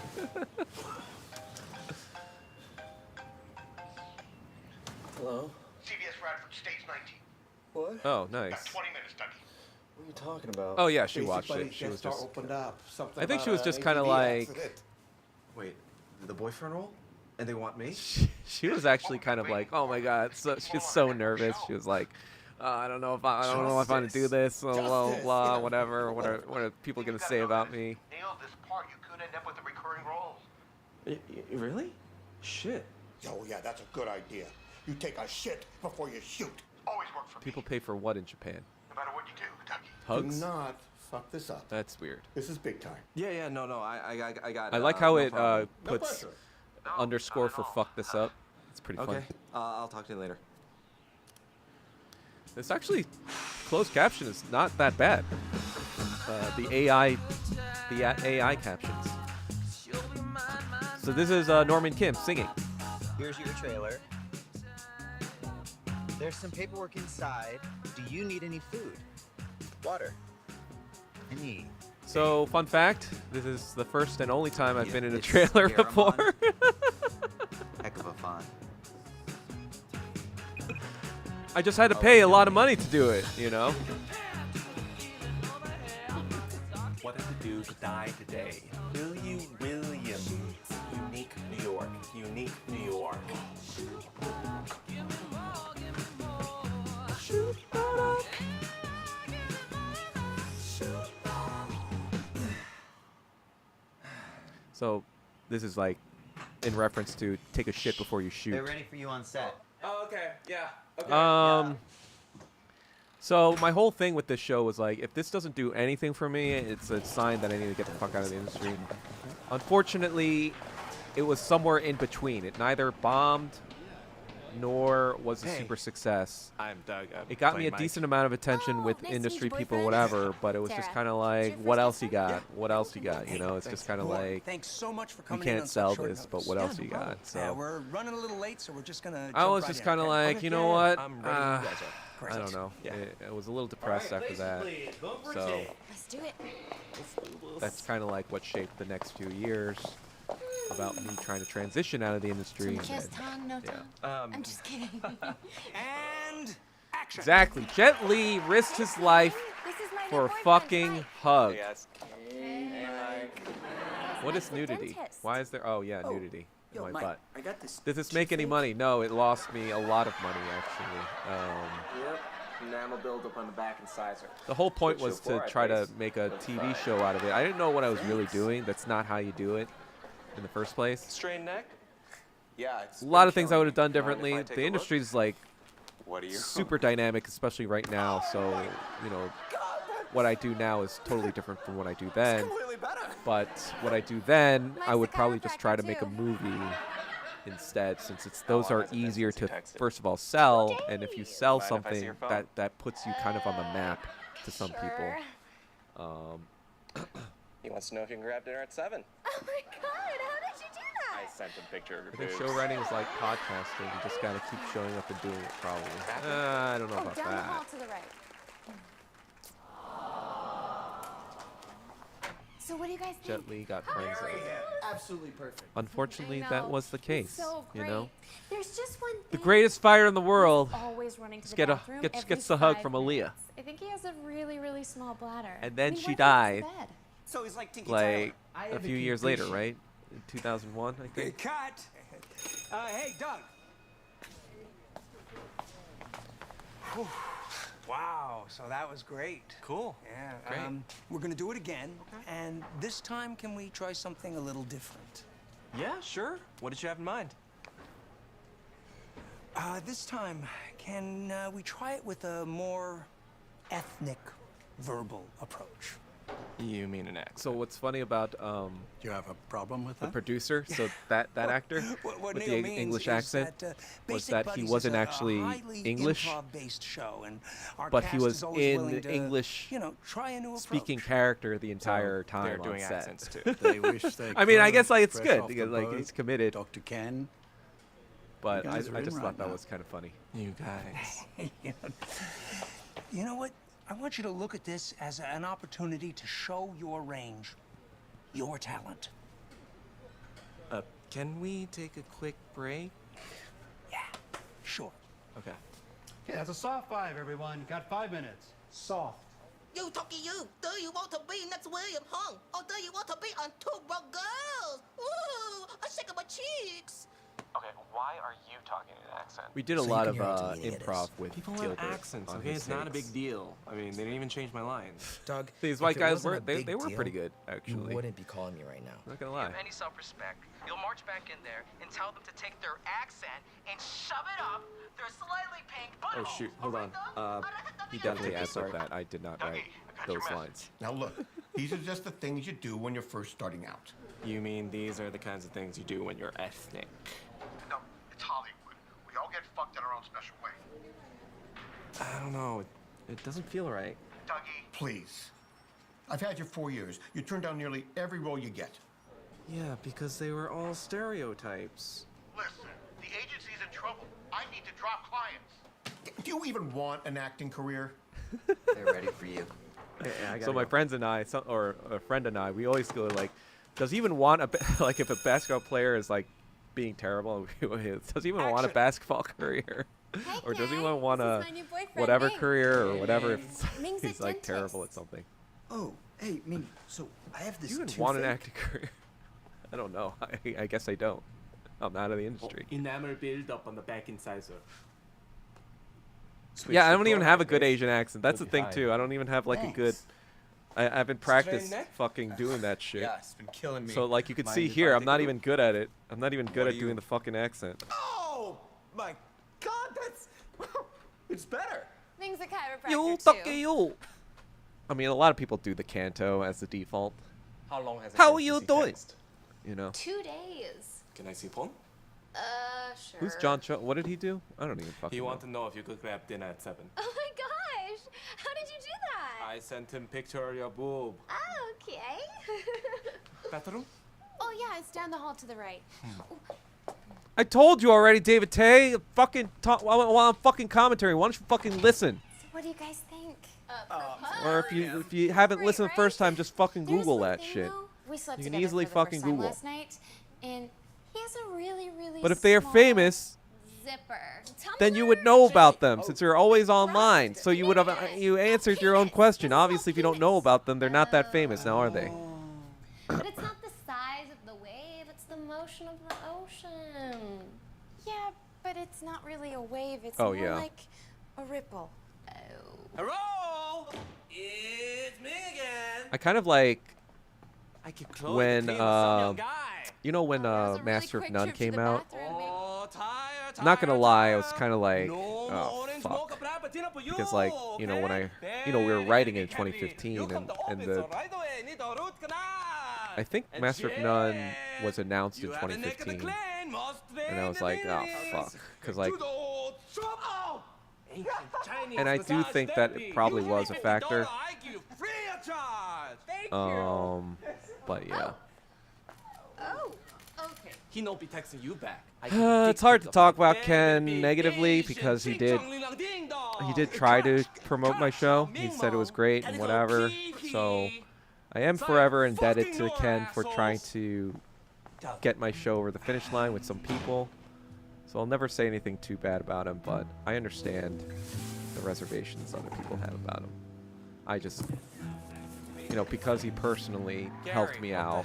Hello. CBS Radford, stage 19. What? Oh, nice. Got 20 minutes, Dougie. What are you talking about? Oh yeah, she watched it. She was just. Opened up. Something I think she about was just an kind of ATV like. accident. Wait, the boyfriend role? And they want me? She was actually kind of like, oh my god, so she's so nervous. She was like, I don't know if I don't know if I'm gonna do this. Blah blah blah. Whatever. What are people gonna say about me? Nail this part, you could end up with a recurring role. Really? Shit. Oh yeah, that's a good idea. You take a shit before you shoot. Always work for me. People pay for what in Japan? No matter what you do, Dougie. Hugs? Do not fuck this up. That's weird. This is big time. Yeah, no, I got it. I like how no it problem. puts underscore for fuck this up. It's pretty Okay, funny. I'll talk to you later. This actually, closed caption is not that bad. The AI captions. So this is Norman Kim singing. Here's your trailer. There's some paperwork inside. Do you need any food? Water? Any? So, fun fact, this is the first and only time I've been in a trailer before. Heck of a font. I just had to pay a lot of money to do it, you know? What did the dude die today? Billy Williams. Unique New York. Unique New York. So, this is like in reference to take a shit before you shoot. They're ready for you on set. Oh, okay. Yeah. Okay. So my whole thing with this show was like, if this doesn't do anything for me, it's a sign that I need to get the fuck out of the industry. Unfortunately, it was somewhere in between. It neither bombed nor was a super success. I'm Doug. It got me a decent amount of attention with industry people, whatever, but it was just kind of like, what else you got? What else you got? You know, it's just kind of like, Thanks so much for we coming in can't on sell such short this, but notice. what Yeah, else no you problem. got? So we're running a little late, so we're just gonna. I was just kind of like, you know what? I'm ready. You guys are. I don't know. Yeah. It was a little depressed after that. So Let's do it. that's kind of like what shaped the next few years about me trying to transition out of the industry. Just and- tongue, no tongue. I'm just kidding. And action. Exactly. Jet Li risked his life This is my for a new boyfriend. fucking hug. Hey, guys. What is nudity? Dentist. Why is there? Oh yeah, nudity in Yo, my Mike, butt. I got this. Did this make any money? No, it lost me a lot of money actually. Yep. Enamel buildup on the back incisor. The whole point Which was so far, to I try to think, make a looks TV fine. show out of it. I didn't know what I was really doing. That's not how you do it in the first place. Strained neck? Yeah, it's A lot been of things I killing would have me. done Mind if differently. I take a The look? industry's like What are you? super dynamic, especially right now. So, you know, what I do now is totally different from what I do then. But what I do then, I would probably just try to make a movie instead, since those are easier to first of all sell, and if you sell Mind if I see something, your phone? that puts you kind of on the map to some people. He wants to know if you can grab dinner at 7. Oh my god, how did you do that? I sent him a picture of your I think boobs. show writing is like podcasting. You just gotta keep showing up and doing it, probably. I don't know about down the hall that. to the right. So what do you guys think? Jet Li got friends. Absolutely perfect. Unfortunately, I that know. was the case. So You know, There's just one thing. the greatest fighter in the world. Always running to Just the get a bathroom gets every the hug 5 from Aaliyah, minutes. I think he has a really, really small bladder. and then I mean, she what if he died. goes to bed? So he's like Tinky Like Tailor. a few years later, right? In 2001, I Hey, think. cut. Hey, Doug. Whew. Wow, so that was great. Cool. Yeah. Great. We're gonna do it again, and this time can we try something a little different? Yeah, sure. What did you have in mind? This time, can we try it with a more ethnic verbal approach? You mean an accent. So what's funny about You have a problem with the that? producer, so that actor What with Neil the means English is accent that, was Basic that he Buddies wasn't is a actually highly English, improv-based show, and our but he cast was is always in willing to, English you know, try a new speaking approach. character the entire So time they're on doing set. accents too. They wish they I mean, I could, guess like it's fresh good off the because like boat. he's committed. Dr. Ken. But You I guys are in just right thought that now. was kind of funny. You guys. You know what? I want you to look at this as an opportunity to show your range, your talent. Can we take a quick break? Yeah, sure. Okay. Okay, that's a soft 5, everyone. Got 5 minutes. Soft. You talking you? Do you want to be next William Hung? Or do you want to be on Two Broke Girls? Ooh, I'm shaking my cheeks. Okay, why are you talking in an accent? We did a So lot you of can hear how demeaning it improv is. with People Gilbert have accents, on okay? his It's not a takes. big deal. I mean, they didn't even change my lines. Doug, These if white it guys wasn't were a big they were deal, pretty good actually. You wouldn't be calling me right now. Not gonna If lie. you have any self-respect, you'll march back in there and tell them to take their accent and shove it up their slightly pink butthole. Oh shoot, hold on. He definitely take this, asked sorry. that. I did not write those lines. Now look, these are just the things you do when you're first starting out. You mean these are the kinds of things you do when you're ethnic? No, it's Hollywood. We all get fucked in our own special way. I don't know. It doesn't feel right. Dougie. Please. I've had you 4 years. You turn down nearly every role you get. Yeah, because they were all stereotypes. Listen, the agency's in trouble. I need to drop clients. Do you even want an acting career? They're ready for you. So my friends and I, or a friend and I, we always go like, does he even want like if a basketball player is like being terrible, does he even want a basketball career? Or does he even want a whatever career or whatever if Ming's he's a like dentist. terrible at something? Oh, hey, Ming, so I have this Do you even toothache. want an acting career? I don't know. I guess I don't. I'm out of the industry. Enamel build-up on the back incisor. Yeah, I don't even have a good Asian accent. That's the thing too. I don't even have like a good. I've been practiced neck? fucking doing that shit. Yeah, it's been killing me. So like you can Mind see if I here, I'm take not a even look? good at it. I'm not even good What at are doing you- the fucking accent. Oh my God, that's it's better. Ming's a chiropractor You too. tucky you. I mean, a lot of people do the canto as the default. How long has it How been are you since he doing? texted? You know. 2 days. Can I see Paul? Sure. Who's John Cho? What did he do? I don't even fucking He know. wanted to know if you could grab dinner at 7. Oh my gosh! How did you do that? I sent him picture of your boob. Oh, okay. Bathroom? Oh yeah, it's down the hall to the right. I told you already, David Tay. Fucking talk while I'm fucking commentary. Why don't you fucking listen? So what do you guys think? Or if you haven't listened the first time, just fucking There's Google one that thing, shit. though. We slept You can together easily for the fucking first time Google. last night, and he has a really, really But if they are small famous, zipper. Tell me then you where would it know is. about them since you're always online. So you would have you answered your own question. Obviously, if you don't know about them, they're not that famous now, are they? But it's not the size of the wave. It's but it's not really a wave. It's Oh, more yeah. like a ripple. Hello! It's me again. I kind of like I keep Chloe when the some young guy. you know when Master of quick None trip to came the out. Oh, I'm not gonna lie, I was kind of like, oh fuck, because like you know when we were writing in 2015 and the I think Master of None was announced in 2015, and I was like, oh fuck, because like. And I do think that it probably was a factor. But yeah. Oh, okay. He not be texting you back. It's hard to talk about Ken negatively because he did try to promote my show. He said it was great and whatever. So I am forever indebted to Ken for trying to get my show over the finish line with some people. So I'll never say anything too bad about him, but I understand the reservations other people have about him. I just, you know, because he personally helped me out,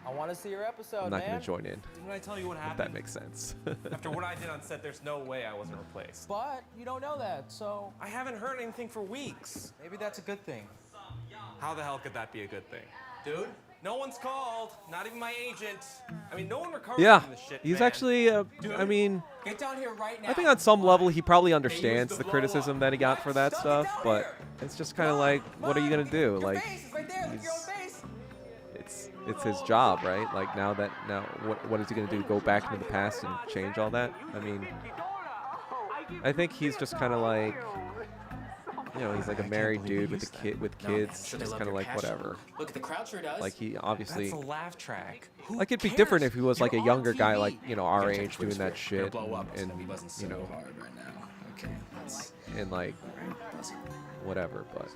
I want to see your episode, I'm not going to join in. Didn't I tell you what If happened? that makes sense. After what I did on set, there's no way I wasn't replaced. But you don't know that, so I haven't heard anything for weeks. maybe that's a good thing. How the hell could that be a good thing? Dude, no one's called. Not even my agent. I mean, no one recovers Yeah, from this shit, he's man. actually, I mean, Get down here right now. I think on some level he probably understands the criticism that he got for that stuff, but it's just kind of like, what are you going to do? Like, right there, look at your own it's face. his job, right? Like now what is he going to do? Go back into the past and change all that? I mean, I think he's just kind of like, you know, he's like a married dude with kids, Sure they just love kind of your like passion. whatever. Look at the crowd sure does. Like he obviously, That's a laugh track. like it'd be different if he was like a younger guy, like you know our age, doing that shit, and you know, Right now. Okay. and like whatever. But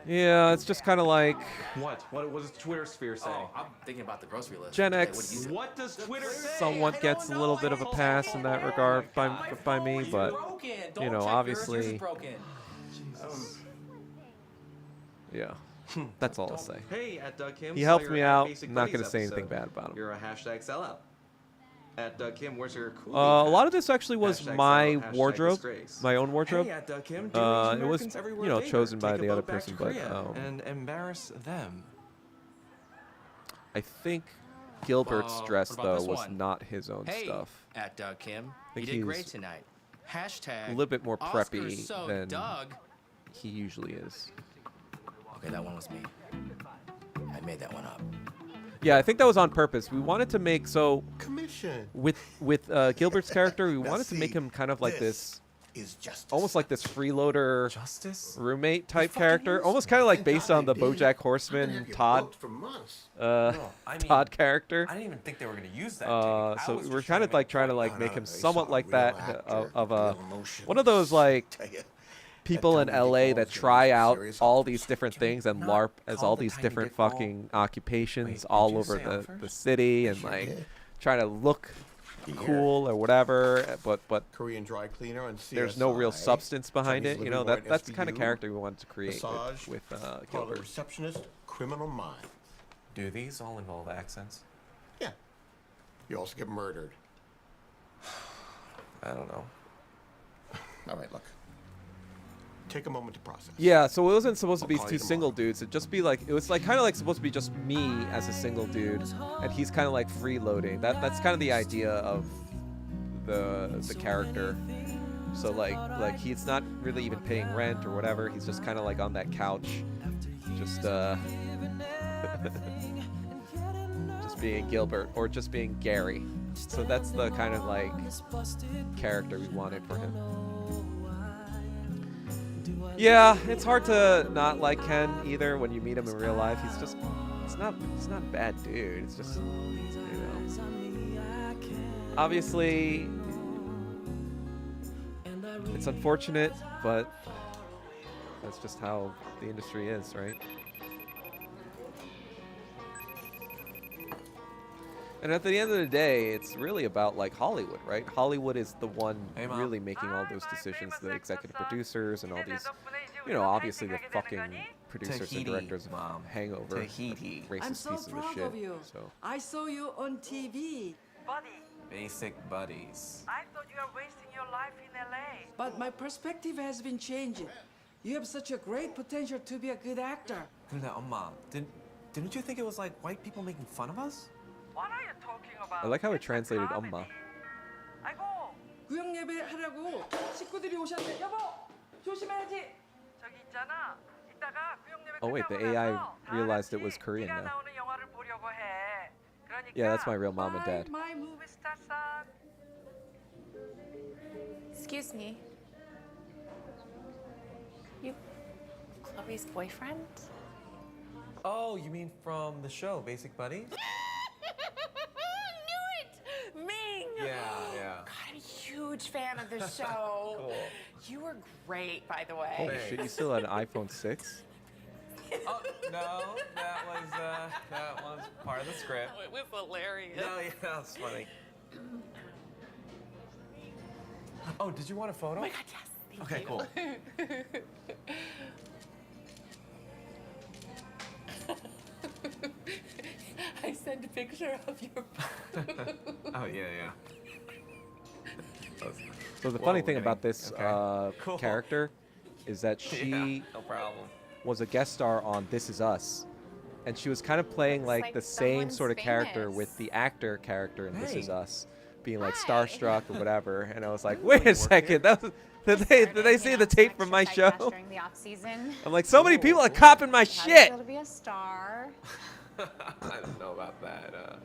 yeah, it's just kind of like What? What does Twitter sphere say? Oh, I'm thinking about the grocery list. Gen Hey, X. what do you say? What does Twitter say? Somewhat gets a little bit of a pass in that regard by me, but you know, obviously, yeah, that's all I'll say. Hey, at Doug Kim. He saw helped your me At out. Basic I'm not Buddies gonna say anything episode. bad about him. You're a hashtag sellout. At Doug Kim, where's your cool? A lot of this actually was Hashtag my sellout, hashtag wardrobe, disgrace. my own wardrobe. Hey, at Doug Kim, do It was, Americans everywhere you know, a favor. chosen by Take a the other boat back person, to but Korea and embarrass them. I think Gilbert's dress what about though this was one? not his own Hey, stuff. at Doug Kim, I think you did great he's tonight. Hashtag a little bit more preppy Oscars so than Doug. he usually is. Okay, that one was me. I made that one up. Yeah, I think that was on purpose. We wanted to make Commission. with Gilbert's character, we wanted to make him kind of like this, Is justice. almost like this freeloader Justice? roommate type character, almost kind of like based on the BoJack Horseman Todd For months. I mean, Todd character. I didn't even think they were gonna use that. So was we're just kind of trying like to trying to like No, make no, him no, he's somewhat a like real that actor, of a real emotion. one of those like Tell you, people in that time when LA they that call try serious out offers. all these different things and not LARP as call all the these tiny different dick ball? fucking occupations Wait, all did you over say the offers? city and Sure like did. trying to look Yeah. cool or whatever, but Korean dry cleaner and CSI. there's no real substance behind Chinese it. You know, living that's the right kind of SVU, character we wanted to create massage, with Call it Gilbert. receptionist, criminal mind. Do these all involve accents? Yeah. You also get murdered. I don't know. All right, look. Take a moment to process. Yeah, so it wasn't supposed to I'll be call two you single dudes. It'd just be like it was like kind of like supposed to be just me as a single dude, and he's kind of like freeloading. That's kind of the idea of the character. So like he's not really even paying rent or whatever. He's just kind of like on that couch, just just being Gilbert or just being Gary. So that's the kind of like character we wanted for him. Yeah, it's hard to not like Ken either when you meet him in real life. He's not a bad dude. It's just, you know. Obviously, it's unfortunate, but that's just how the industry is, right? And at the end of the day, it's really about like Hollywood, right? Hollywood is the one really making all those decisions, the executive producers and all these, you know, obviously the fucking producers Tahiti, and directors of Mom. Hangover, Tahiti. racist I'm so pieces of proud shit. of you. So I saw you on TV. Buddy, Basic buddies. I thought you were wasting your life in LA. But my perspective has been changing. You have such a great potential to be a good actor. 근데 엄마, didn't you think it was like white people making fun of us? What are you talking about? I like how it translated 엄마. 아이고, 구역 예배 하려고 식구들이 오셨네. 여보, 조심해야지. 저기 있잖아. 이따가 구역 예배 Oh wait, the 끝나고 AI 나서 다 realized it 같이 was Korean 네가 now. 나오는 영화를 보려고 해. 그러니까 Yeah, that's my real mom and dad. My movie star son. Excuse me. You Chloe's boyfriend? Oh, you mean from the show, Basic Buddies? Knew it! Ming! Yeah. God, I'm a huge fan of the show. Cool. You were great, by the way. Holy shit, you still had an iPhone 6? Oh, no, that was part of the script. It was hilarious. No, yeah, that's funny. Oh, did you want a photo? Oh my God, yes. Thank Okay, you. cool. I sent a picture of your. Oh, yeah. So the Whoa, funny we're thing getting- about this okay. Cool. character is that she Yeah, no problem. was a guest star on This Is Us. And she was kind of playing like like the same someone's sort of character famous. with the actor character in This Is Hey. Us, being like Hi. starstruck or whatever. And I was like, wait a second, that was, did they see the tape from my show? During the off season. I'm like, so many people are copping my How does it shit. feel to be a star? I don't know about that. I'm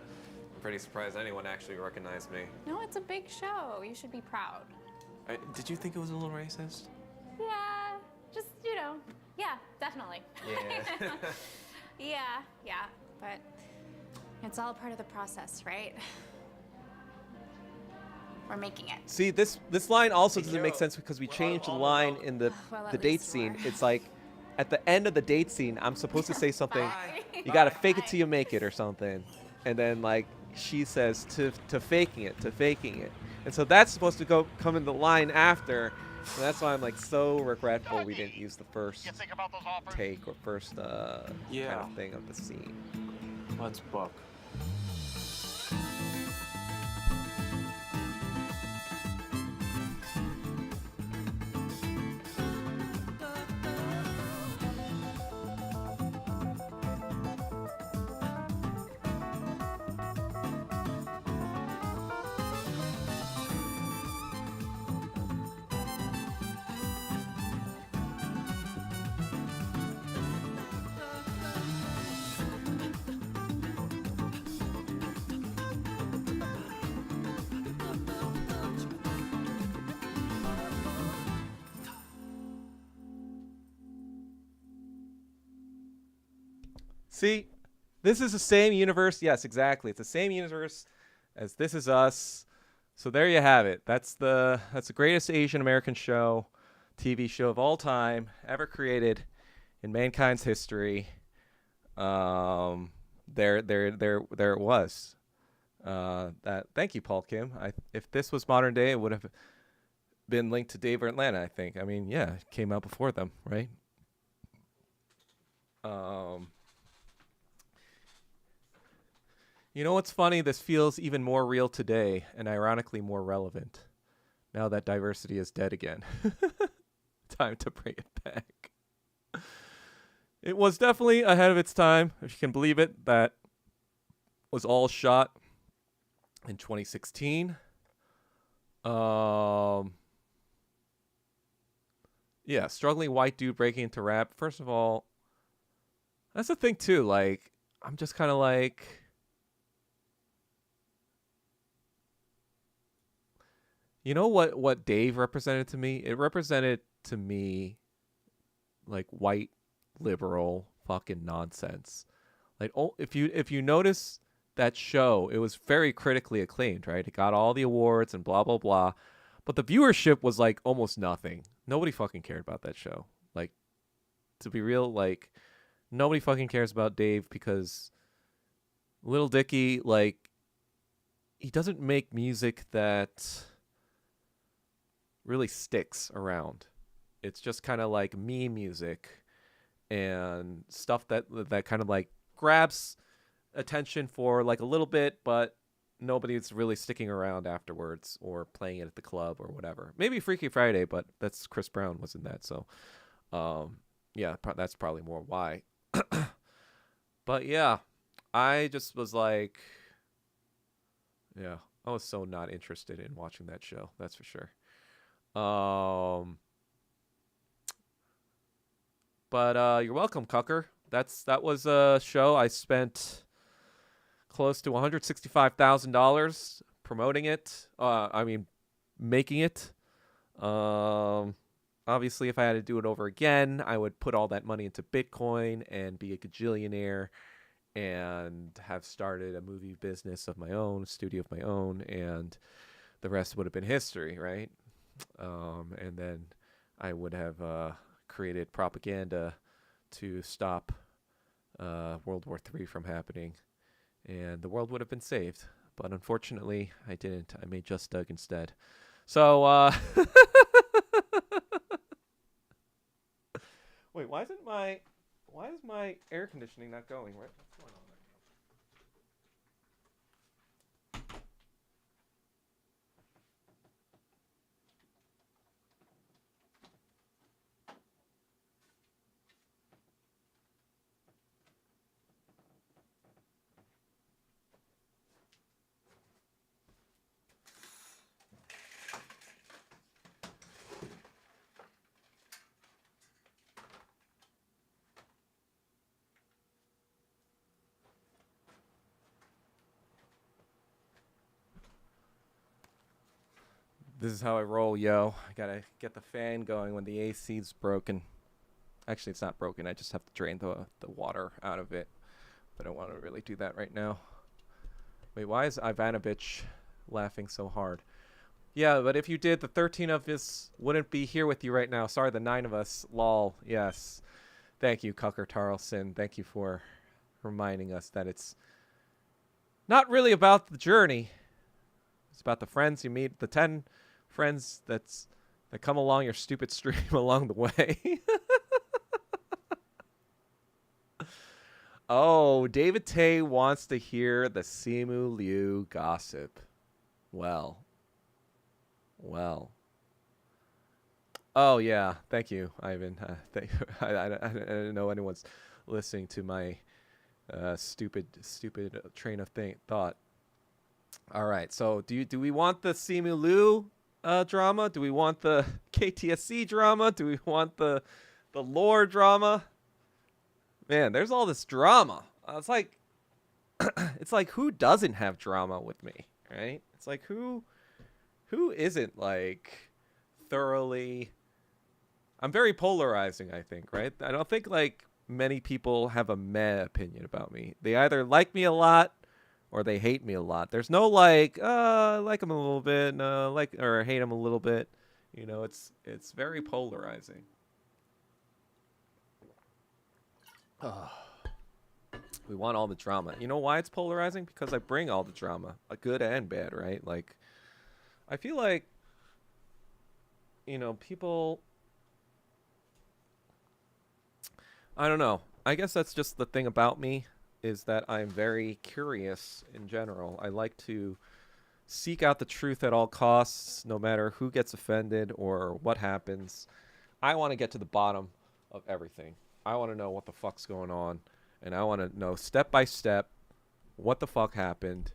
pretty surprised anyone actually recognized me. No, it's a big show. You should be proud. Did you think it was a little racist? Yeah, just yeah, definitely. Yeah. yeah, but it's all part of the process, right? We're making it. See, this line also doesn't make sense because we changed the line in the Well, at the date least scene. we're- It's like at the end of the date scene, I'm supposed to say something. You gotta fake it till you make it or something, and then like she says to faking it, and so that's supposed to come in the line after. And that's why I'm like so regretful we didn't use the first take or first kind of thing of the scene. Let's buck. See, this is the same universe. Yes, exactly. It's the same universe as This Is Us. So there you have it. That's the greatest Asian American show, TV show of all time ever created in mankind's history. There it was. Thank you, Paul Kim. If this was modern day, it would have been linked to Dave or Atlanta, I think. I mean, yeah, it came out before them, right? You know what's funny? This feels even more real today and ironically more relevant now that diversity is dead again. Time to bring it back. It was definitely ahead of its time, if you can believe it. That was all shot in 2016. Yeah, struggling white dude breaking into rap. First of all, that's the thing too. Like, I'm just kind of like, you know what Dave represented to me? It represented to me like white liberal fucking nonsense. Like, oh, if you notice that show, it was very critically acclaimed, right? It got all the awards and blah blah blah. But the viewership was like almost nothing. Nobody fucking cared about that show. Like, to be real, like nobody fucking cares about Dave because Lil Dicky, like, he doesn't make music that really sticks around. It's just kind of like meme music and stuff that kind of like grabs attention for like a little bit, but nobody's really sticking around afterwards or playing it at the club or whatever. Maybe Freaky Friday, but that's Chris Brown was in that, so yeah, that's probably more why. But yeah, I just was like, yeah, I was so not interested in watching that show. That's for sure. But you're welcome, Cucker. That was a show I spent close to $165,000 promoting it. I mean, making it. Obviously, if I had to do it over again, I would put all that money into Bitcoin and be a gajillionaire and have started a movie business of my own, a studio of my own, and the rest would have been history, right? And then I would have created propaganda to stop World War III from happening, and the world would have been saved. But unfortunately, I didn't. I made Just Doug instead. So, wait, why is my air conditioning not going? Right? What's going on right now? This is how I roll, yo. I gotta get the fan going when the AC's broken. Actually, it's not broken. I just have to drain the water out of it. But I don't want to really do that right now. Wait, why is Ivanovich laughing so hard? Yeah, but if you did, the 13 of us wouldn't be here with you right now. Sorry, the 9 of us. Lol. Yes. Thank you, Cucker Tarlson. Thank you for reminding us that it's not really about the journey. It's about the friends you meet, the 10 friends that come along your stupid stream along the way. Oh, David Tay wants to hear the Simu Liu gossip. Well. Oh, yeah. Thank you, Ivan. I didn't know anyone's listening to my stupid train of thought. All right. So do we want the Simu Liu drama? Do we want the KTSC drama? Do we want the lore drama? Man, there's all this drama. It's like it's like who doesn't have drama with me, right? It's like who isn't like thoroughly. I'm very polarizing, I think, right? I don't think like many people have a meh opinion about me. They either like me a lot or they hate me a lot. There's no like I like him a little bit, like or hate him a little bit. You know, it's very polarizing. We want all the drama. You know why it's polarizing? Because I bring all the drama, good and bad, right? Like, I feel like, you know, people. I don't know. I guess that's just the thing about me, is that I'm very curious in general. I like to seek out the truth at all costs, no matter who gets offended or what happens. I want to get to the bottom of everything. I want to know what the fuck's going on, and I want to know step by step what the fuck happened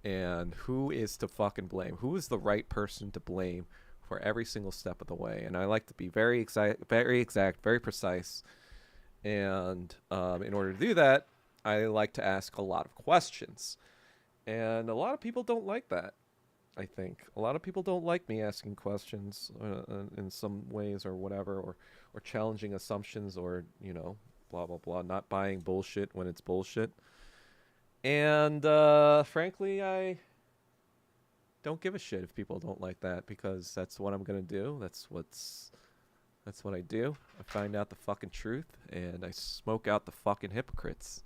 and who is to fucking blame. Who is the right person to blame for every single step of the way. And I like to be very exact, very precise. And in order to do that, I like to ask a lot of questions. And a lot of people don't like that, I think. A lot of people don't like me asking questions in some ways or whatever, or challenging assumptions, or, you know, blah, blah, blah, not buying bullshit when it's bullshit. And frankly, I don't give a shit if people don't like that, because that's what I'm going to do. That's what I do. I find out the fucking truth, and I smoke out the fucking hypocrites,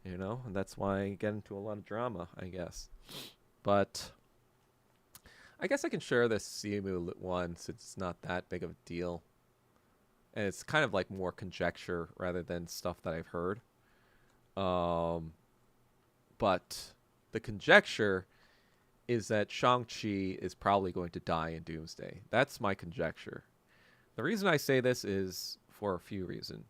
you know? And that's why I get into a lot of drama, I guess. But I guess I can share this Simu one, since it's not that big of a deal. And it's kind of like more conjecture rather than stuff that I've heard. But the conjecture is that Shang-Chi is probably going to die in Doomsday. That's my conjecture. The reason I say this is for a few reasons.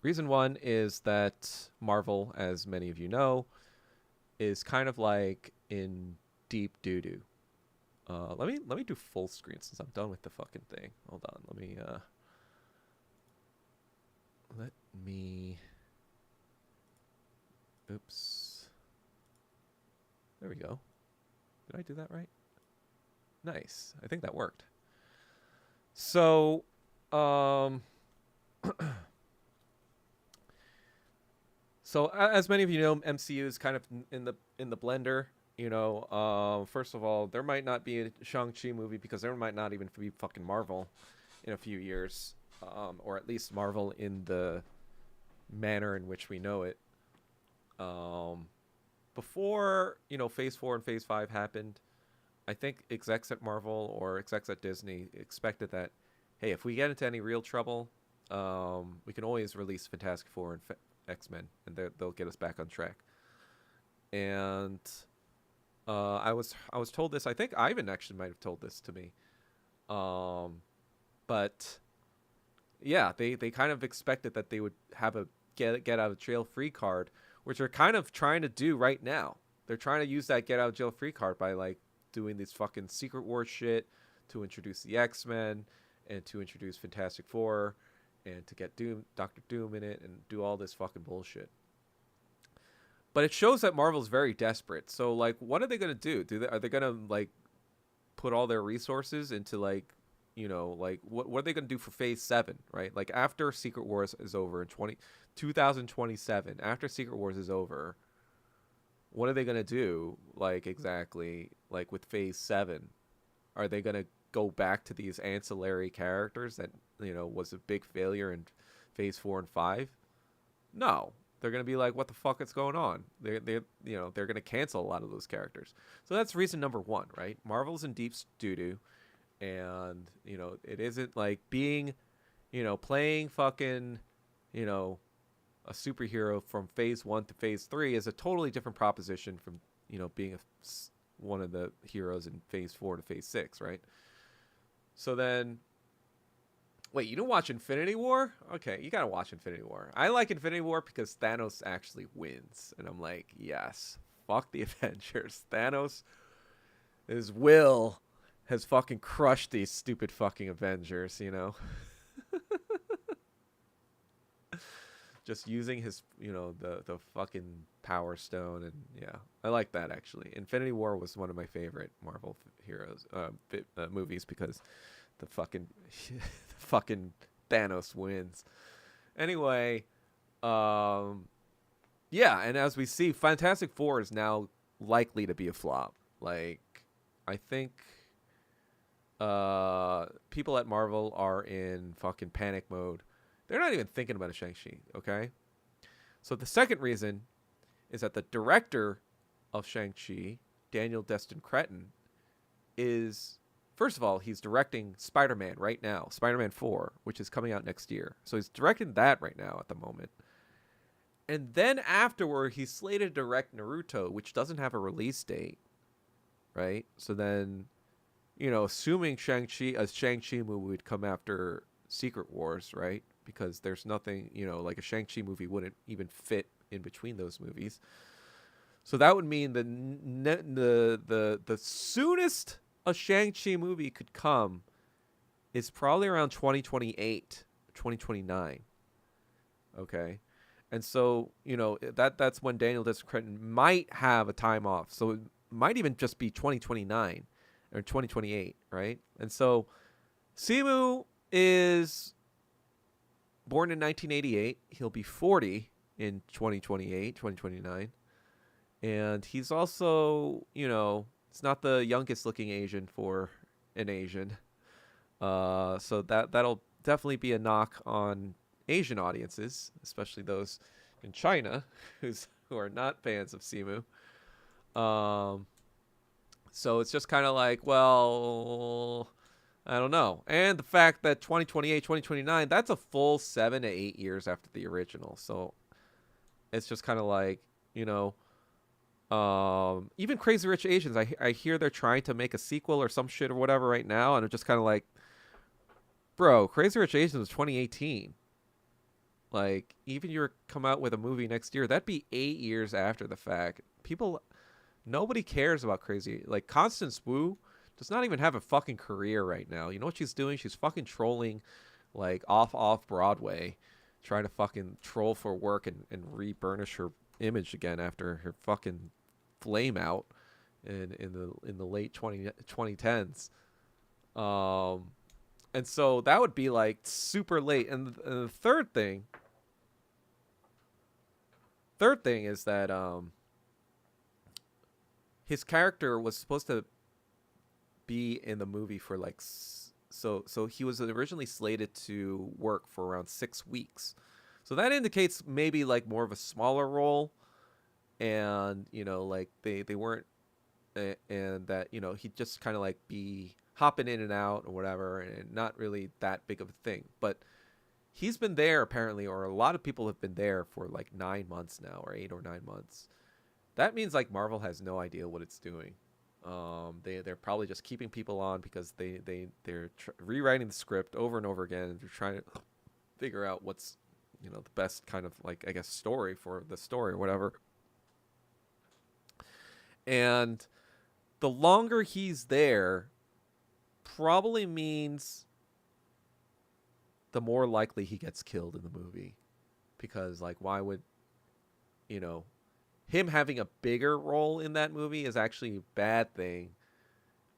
Reason one is that Marvel, as many of you know, is kind of like in deep doo-doo. Let me do full screen since I'm done with the fucking thing. Hold on, let me oops. There we go. Did I do that right? Nice. I think that worked. So, so as many of you know, MCU is kind of in the blender. You know, first of all, there might not be a Shang-Chi movie because there might not even be fucking Marvel in a few years, or at least Marvel in the manner in which we know it. Before, you know, Phase 4 and Phase 5 happened, I think execs at Marvel or execs at Disney expected that, hey, if we get into any real trouble, we can always release Fantastic Four and X-Men, and they'll get us back on track. And I was told this. I think Ivan actually might have told this to me. But yeah, they kind of expected that they would have a get out of jail free card, which they're kind of trying to do right now. They're trying to use that get out of jail free card by like doing this fucking Secret Wars shit to introduce the X-Men and to introduce Fantastic Four and to get Doctor Doom in it and do all this fucking bullshit. But it shows that Marvel's very desperate. So like, what are they gonna do? Are they gonna like put all their resources into like, you know, like what are they gonna do for Phase 7, right? Like after Secret Wars is over in 2027, after Secret Wars is over, what are they gonna do? Like exactly, like with Phase 7, are they gonna go back to these ancillary characters that, you know, was a big failure in Phase 4 and 5? No. They're going to be like, what the fuck is going on? They're going to cancel a lot of those characters. So that's reason number one, right? Marvel's in deep doo-doo. And, you know, it isn't like being, you know, playing fucking, you know, a superhero from Phase 1 to Phase 3 is a totally different proposition from, you know, being one of the heroes in Phase 4 to Phase 6, right? So then... Wait, you didn't watch Infinity War? Okay, you gotta watch Infinity War. I like Infinity War because Thanos actually wins. And I'm like, yes, fuck the Avengers. Thanos, his will has fucking crushed these stupid fucking Avengers, you know? Just using his, you know, the fucking Power Stone. And yeah, I like that actually. Infinity War was one of my favorite Marvel heroes, movies because the fucking Thanos wins. Anyway, yeah, and as we see, Fantastic Four is now likely to be a flop. Like, I think people at Marvel are in fucking panic mode. They're not even thinking about a Shang-Chi, okay? So the second reason is that the director of Shang-Chi, Daniel Destin Cretton, is... First of all, he's directing Spider-Man right now, Spider-Man 4, which is coming out next year. So he's directing that right now at the moment. And then afterward, he's slated to direct Naruto, which doesn't have a release date, right? So then, you know, assuming a Shang-Chi movie would come after Secret Wars, right? Because there's nothing, you know, like a Shang-Chi movie wouldn't even fit in between those movies. So that would mean the soonest a Shang-Chi movie could come is probably around 2028, 2029. Okay. And so, you know, that's when Daniel Destin might have a time off. So it might even just be 2029 or 2028, right? And so Simu is born in 1988. He'll be 40 in 2028, 2029. And he's also, you know, it's not the youngest looking Asian for an Asian. So that'll definitely be a knock on Asian audiences, especially those in China who are not fans of Simu. So it's just kind of like, well, I don't know. And the fact that 2028, 2029, that's a full 7 to 8 years after the original. So it's just kind of like, you know, Even Crazy Rich Asians, I hear they're trying to make a sequel or some shit or whatever right now, and I'm just kind of like, bro, Crazy Rich Asians was 2018. Like, even you come out with a movie next year, that'd be 8 years after the fact. Nobody cares about Crazy. Like, Constance Wu does not even have a fucking career right now. You know what she's doing? She's fucking trolling, like, off Broadway, trying to fucking troll for work and re-burnish her image again after her fucking flame out in the late 2010s. And so that would be like super late. And the third thing is that his character was supposed to be in the movie for like so he was originally slated to work for around 6 weeks. So that indicates maybe like more of a smaller role, and you know, like they weren't, and that, you know, he'd just kind of like be hopping in and out or whatever, and not really that big of a thing. But he's been there apparently, or a lot of people have been there for like 9 months now, or 8 or 9 months. That means like Marvel has no idea what it's doing. They're probably just keeping people on because they're rewriting the script over and over again, and they're trying to figure out what's, you know, the best kind of like, I guess, story for the story or whatever. And the longer he's there probably means the more likely he gets killed in the movie, because like, why would, you know, him having a bigger role in that movie is actually a bad thing,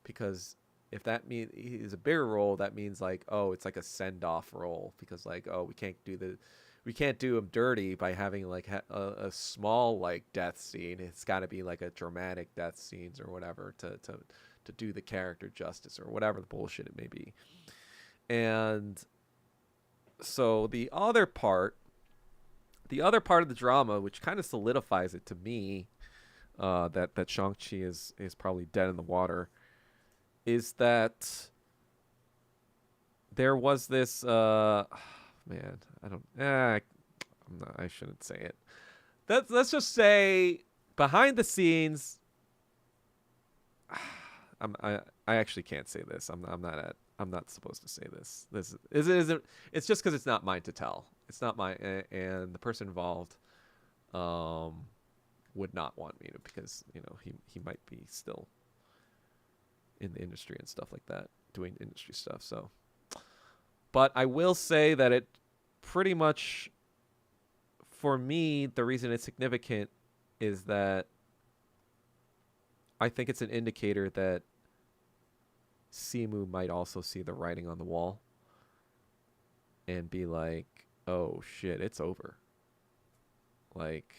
because if that means he's a bigger role, that means like, oh, it's like a send-off role, because like, oh, we can't do him dirty by having like a small like death scene. It's got to be like a dramatic death scenes or whatever to do the character justice, or whatever the bullshit it may be. And so the other part of the drama, which kind of solidifies it to me, that Shang-Chi is probably dead in the water, is that there was this man, I shouldn't say it. Let's just say behind the scenes. I actually can't say this. I'm not supposed to say this. This isn't. It's just because it's not mine to tell. It's not mine, and the person involved would not want me to, because, you know, he might be still in the industry and stuff like that, doing industry stuff. So, but I will say that it pretty much, for me, the reason it's significant is that I think it's an indicator that Simu might also see the writing on the wall and be like, oh shit, it's over. Like,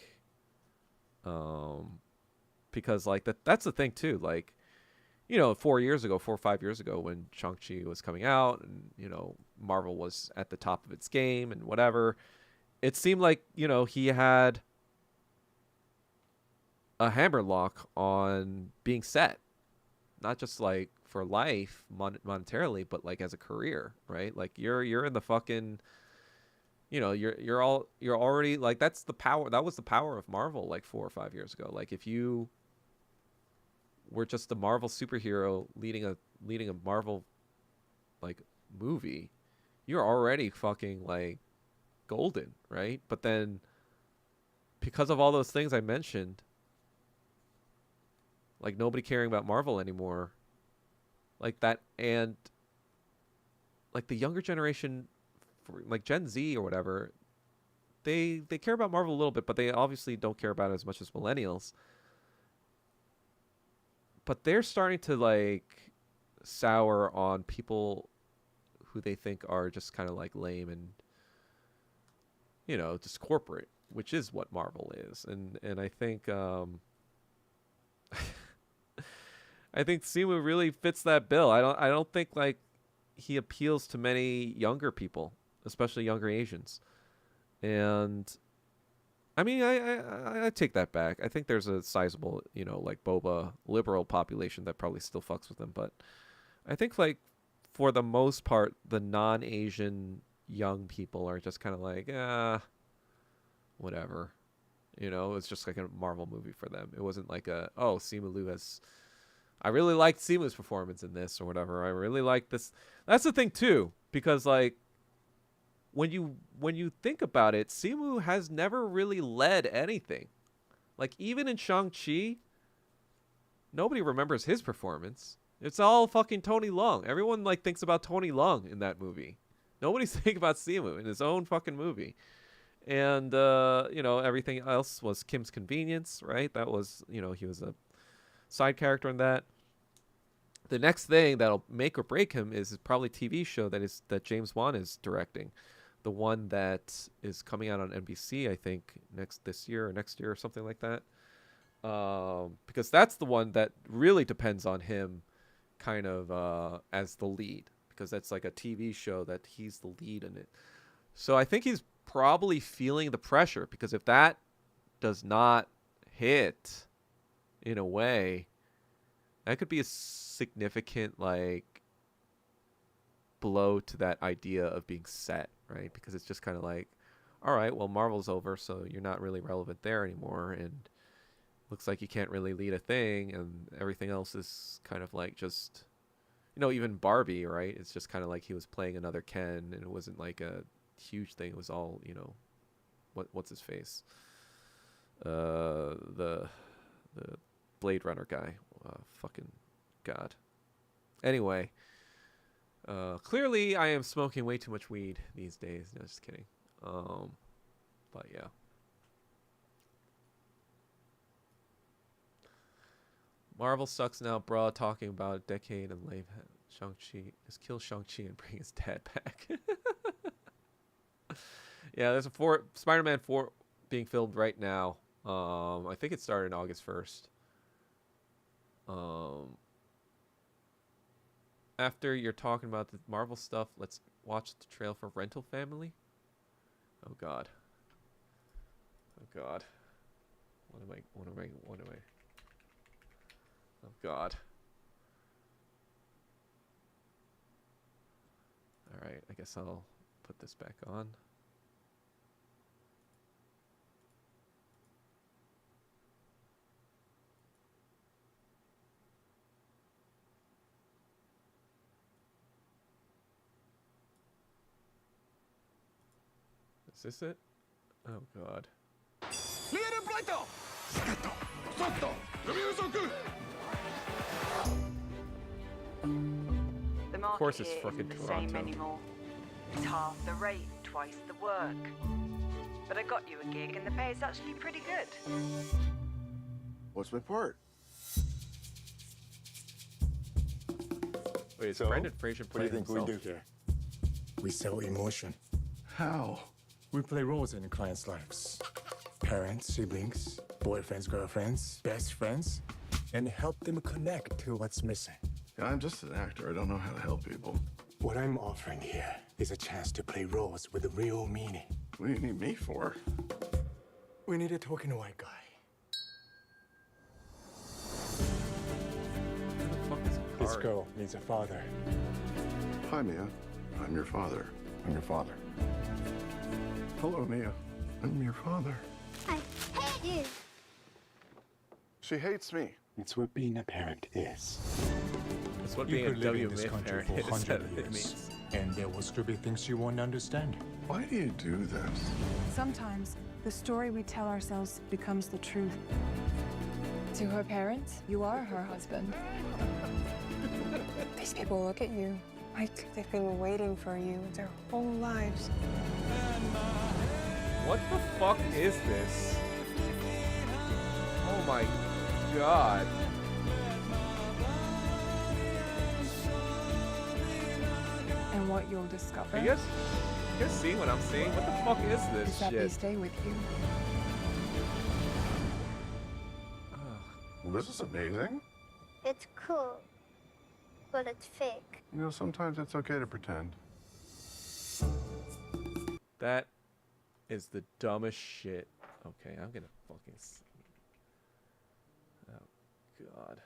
because like that's the thing too. Like, you know, 4 or 5 years ago when Shang-Chi was coming out, and, you know, Marvel was at the top of its game and whatever, it seemed like, you know, he had a hammerlock on being set, not just like for life monetarily, but like as a career, right? Like you're in the fucking, you know, you're already like, that's the power. That was the power of Marvel like 4 or 5 years ago. Like, if you were just a Marvel superhero leading a Marvel like movie, you're already fucking like golden, right? But then, because of all those things I mentioned, like nobody caring about Marvel anymore, like that, and like the younger generation, like Gen Z or whatever, they care about Marvel a little bit, but they obviously don't care about it as much as millennials. But they're starting to like sour on people who they think are just kind of like lame and, you know, just corporate, which is what Marvel is. And I think I think Simu really fits that bill. I don't think like he appeals to many younger people, especially younger Asians. And I mean, I take that back. I think there's a sizable, you know, like boba liberal population that probably still fucks with him, but I think like for the most part, the non-Asian young people are just kind of like, whatever. You know, it was just like a Marvel movie for them. It wasn't like a, oh, Simu Liu has. I really liked Simu's performance in this or whatever. I really like this. That's the thing too, because like when you think about it, Simu has never really led anything. Like even in Shang-Chi, nobody remembers his performance. It's all fucking Tony Leung. Everyone like thinks about Tony Leung in that movie. Nobody's thinking about Simu in his own fucking movie. And you know, everything else was Kim's Convenience, right? That was, you know, he was a side character in that. The next thing that'll make or break him is probably TV show that James Wan is directing, the one that is coming out on NBC, I think this year or next year or something like that. Because that's the one that really depends on him, kind of as the lead, because that's like a TV show that he's the lead in it. So I think he's probably feeling the pressure, because if that does not hit in a way, that could be a significant like blow to that idea of being set, right? Because it's just kind of like, all right, well, Marvel's over, so you're not really relevant there anymore, and looks like you can't really lead a thing, and everything else is kind of like just, you know, even Barbie, right? It's just kind of like he was playing another Ken, and it wasn't like a huge thing. It was all, you know, what's his face? The Blade Runner guy. Fucking God. Anyway, clearly I am smoking way too much weed these days. No, just kidding. But yeah. Marvel sucks now, bruh. Talking about a decade and lame Shang-Chi. Just kill Shang-Chi and bring his dad back. Yeah, there's a Spider-Man 4 being filmed right now. I think it started on August 1st. After you're talking about the Marvel stuff, let's watch the trail for Rental Family. Oh God. Oh God. What am I? Oh God. All right, I guess I'll put this back on. Is this it? Oh God. The Of course market it's here fucking isn't the same Toronto. anymore. It's half the rate, twice the work. But I got you a gig and the pay is actually pretty good. What's my part? Wait, is So, Brendan Fraser what do you playing think we himself? do here? We sell emotion. How? We play roles in clients' lives. Parents, siblings, boyfriends, girlfriends, best friends, and help them connect to what's missing. Yeah, I'm just an actor. I don't know how to help people. What I'm offering here is a chance to play roles with a real meaning. What do you need me for? We need a token white guy. This girl needs a father. Hi, Mia. I'm your father. I'm your father. Hello, Mia. I'm your father. I hate you. She hates me. It's what being a parent is. That's what You being a could live in this WMA country parent for is. 100 It years, means. and there will still be things you won't understand. Why do you do this? Sometimes the story we tell ourselves becomes the truth. To her parents, you are her husband. These people look at you like they've been waiting for you their whole lives. What the fuck is this? Oh my God. And what you'll discover Are you guys seeing what I'm seeing? What the fuck is is this that they shit? stay with you. Well, this is amazing. It's cool, but it's fake. You know, sometimes it's okay to pretend. That is the dumbest shit. Okay, I'm gonna fucking. Oh God.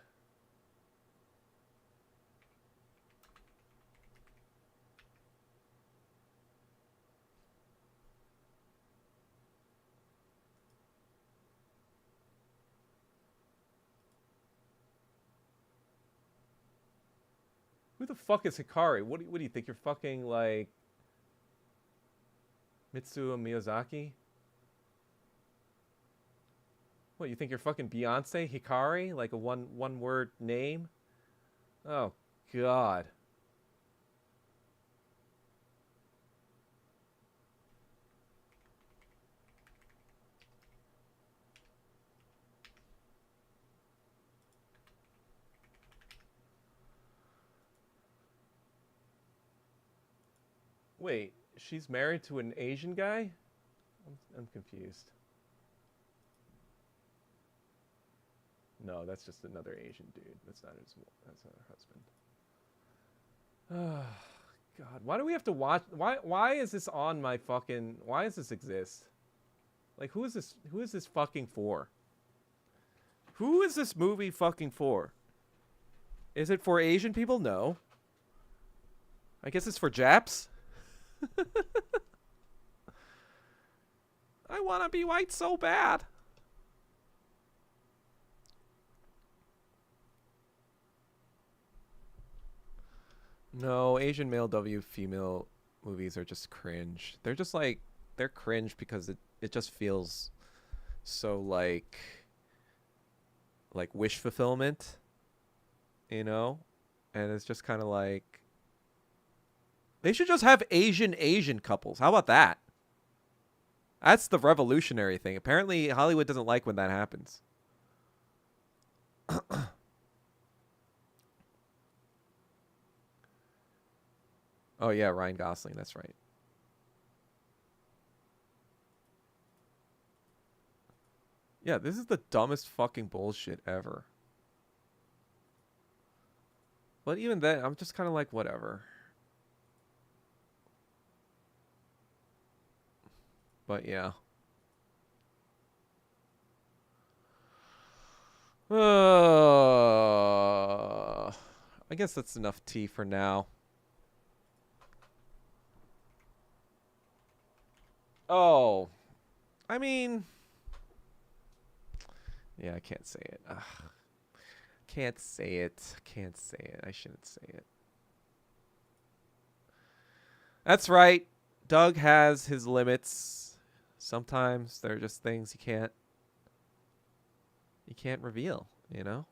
Who the fuck is Hikari? What do you think? You're fucking like Mitsuo Miyazaki? What, you think you're fucking Beyonce? Hikari? Like a one word name? Oh, God. Wait, she's married to an Asian guy? I'm confused. No, that's just another Asian dude. That's not her husband. Oh, God. Why do we have to watch? Why is this on my fucking? Why does this exist? Like, who is this fucking for? Who is this movie fucking for? Is it for Asian people? No. I guess it's for Japs. I want to be white so bad. No, Asian male W female movies are just cringe. They're just like, they're cringe because it just feels so like wish fulfillment, you know? And it's just kind of like, they should just have Asian couples. How about that? That's the revolutionary thing. Apparently, Hollywood doesn't like when that happens. Oh, yeah, Ryan Gosling. That's right. Yeah, this is the dumbest fucking bullshit ever. But even then, I'm just kind of like, whatever. But yeah. I guess that's enough tea for now. Oh. I mean... Yeah, I can't say it. Ugh. Can't say it. Can't say it. I shouldn't say it. That's right. Doug has his limits. Sometimes there are just things you can't reveal, you know?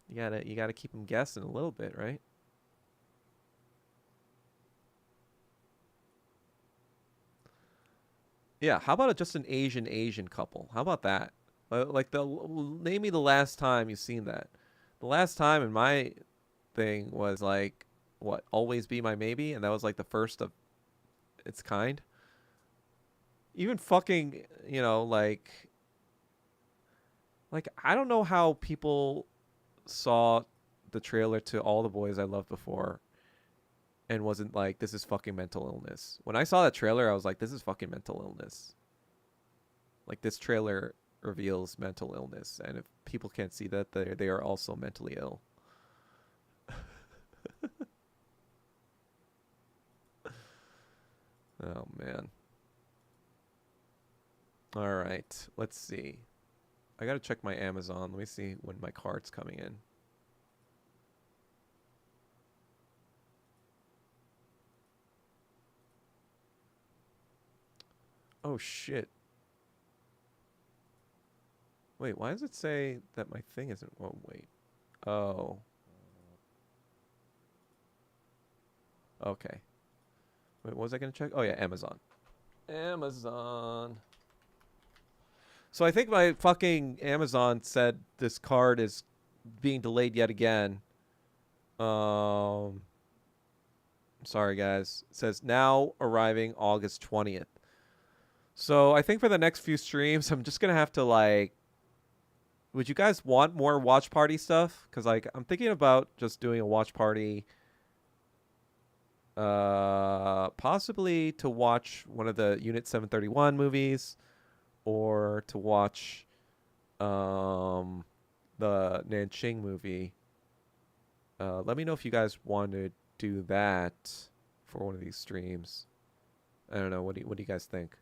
You gotta keep them guessing a little bit, right? Yeah, how about just an Asian couple? How about that? Like, name me the last time you've seen that. The last time in my thing was like, what, Always Be My Maybe? And that was like the first of its kind. Even fucking, you know, like I don't know how people saw the trailer to All the Boys I Loved Before and wasn't like, this is fucking mental illness. When I saw that trailer, I was like, this is fucking mental illness. Like, this trailer reveals mental illness, and if people can't see that, they are also mentally ill. Oh, man. All right, let's see. I gotta check my Amazon. Let me see when my card's coming in. Oh, shit. Wait, why does it say that my thing isn't... Oh, wait. Oh. Okay. Wait, what was I going to check? Oh, yeah, Amazon. Amazon. So I think my fucking Amazon said this card is being delayed yet again. Sorry, guys. It says now arriving August 20th. So I think for the next few streams, I'm just going to have to, like... Would you guys want more watch party stuff? Because, like, I'm thinking about just doing a watch party. Possibly to watch one of the Unit 731 movies. Or to watch the Nanqing movie. Let me know if you guys want to do that for one of these streams. I don't know. What do you guys think?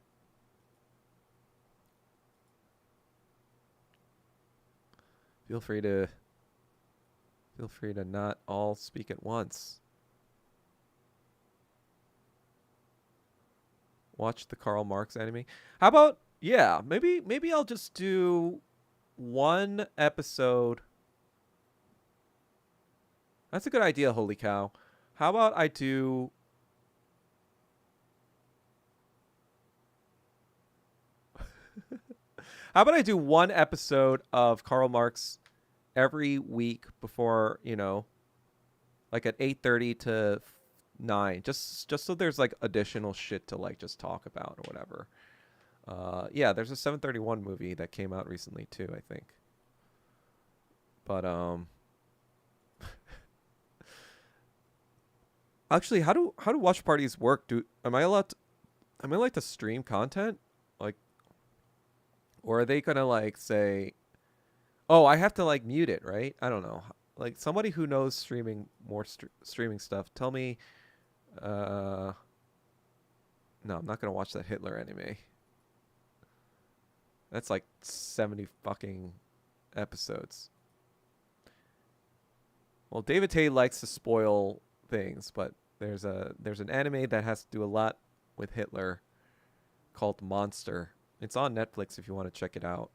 Feel free Feel free to not all speak at once. Watch the Karl Marx anime. How about, yeah, maybe I'll just do one episode. That's a good idea, holy cow. How about I do... How about I do one episode of Karl Marx every week before, you know, like at 8:30 to 9, just so there's like additional shit to like just talk about or whatever. Yeah, there's a 731 movie that came out recently too, I think. But actually, how do watch parties work? Am I allowed to stream content? Like, or are they gonna like say, oh, I have to like mute it, right? I don't know. Like somebody who knows streaming stuff, tell me. No, I'm not gonna watch that Hitler anime. That's like 70 fucking episodes. Well, David Tay likes to spoil things, but there's an anime that has to do a lot with Hitler called Monster. It's on Netflix if you want to check it out.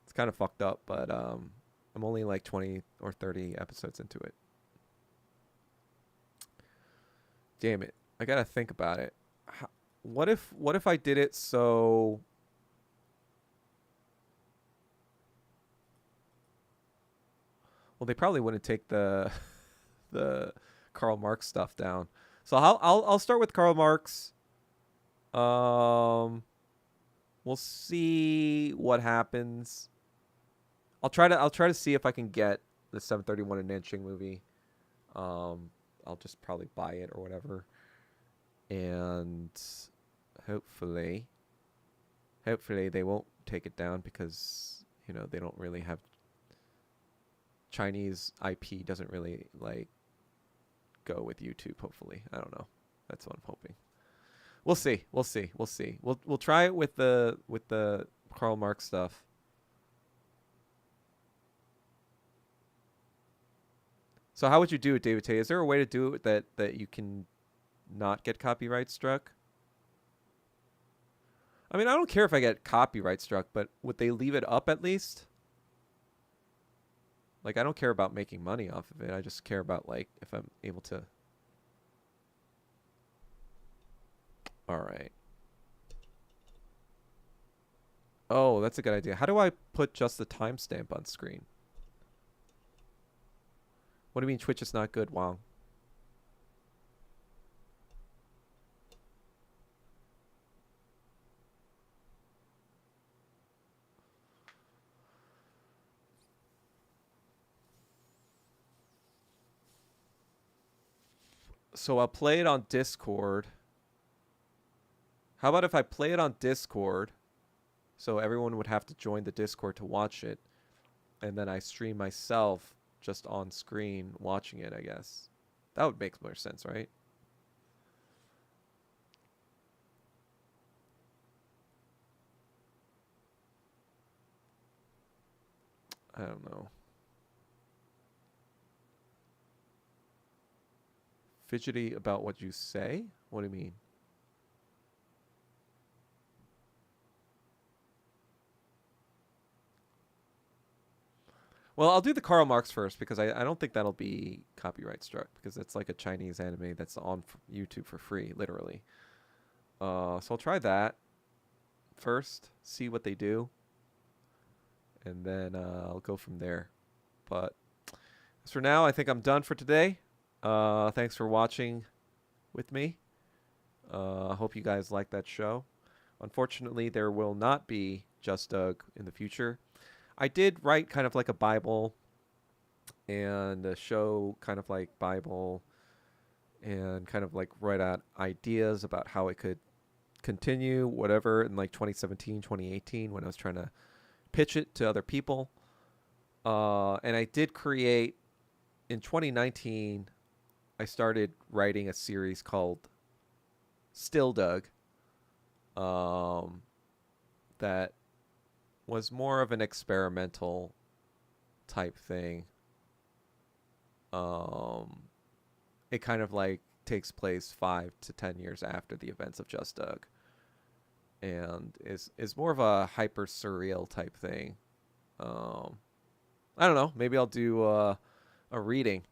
It's kind of fucked up, but I'm only like 20 or 30 episodes into it. Damn it. I got to think about it. What if I did it so well, they probably wouldn't take the Karl Marx stuff down. So I'll start with Karl Marx. We'll see what happens. I'll try to see if I can get the 731 and Nanching movie. I'll just probably buy it or whatever. And hopefully they won't take it down because, you know, they don't really have Chinese IP doesn't really like go with YouTube, hopefully. I don't know. That's what I'm hoping. We'll see. We'll try it with the Karl Marx stuff. So how would you do it, David Tay? Is there a way to do it that you can not get copyright struck? I mean, I don't care if I get copyright struck, but would they leave it up at least? Like, I don't care about making money off of it. I just care about, like, if I'm able to... All right. Oh, that's a good idea. How do I put just the timestamp on screen? What do you mean Twitch is not good, Wong? So I'll play it on Discord. How about if I play it on Discord, so everyone would have to join the Discord to watch it, and then I stream myself just on screen watching it, I guess. That would make more sense, right? I don't know. Fidgety about what you say? What do you mean? Well, I'll do the Karl Marx first because I don't think that'll be copyright struck because it's like a Chinese anime that's on YouTube for free, literally. So I'll try that first, see what they do, and then I'll go from there. But as for now, I think I'm done for today. Thanks for watching with me. I hope you guys like that show. Unfortunately, there will not be Just Doug in the future. I did write kind of like a Bible and a show kind of like Bible and kind of like write out ideas about how it could continue, whatever, in like 2017, 2018 when I was trying to pitch it to other people. And I did create, in 2019, I started writing a series called Still Doug that was more of an experimental type thing. it kind of like takes place 5 to 10 years after the events of Just Doug, and is more of a hyper surreal type thing. I don't know. Maybe I'll do a reading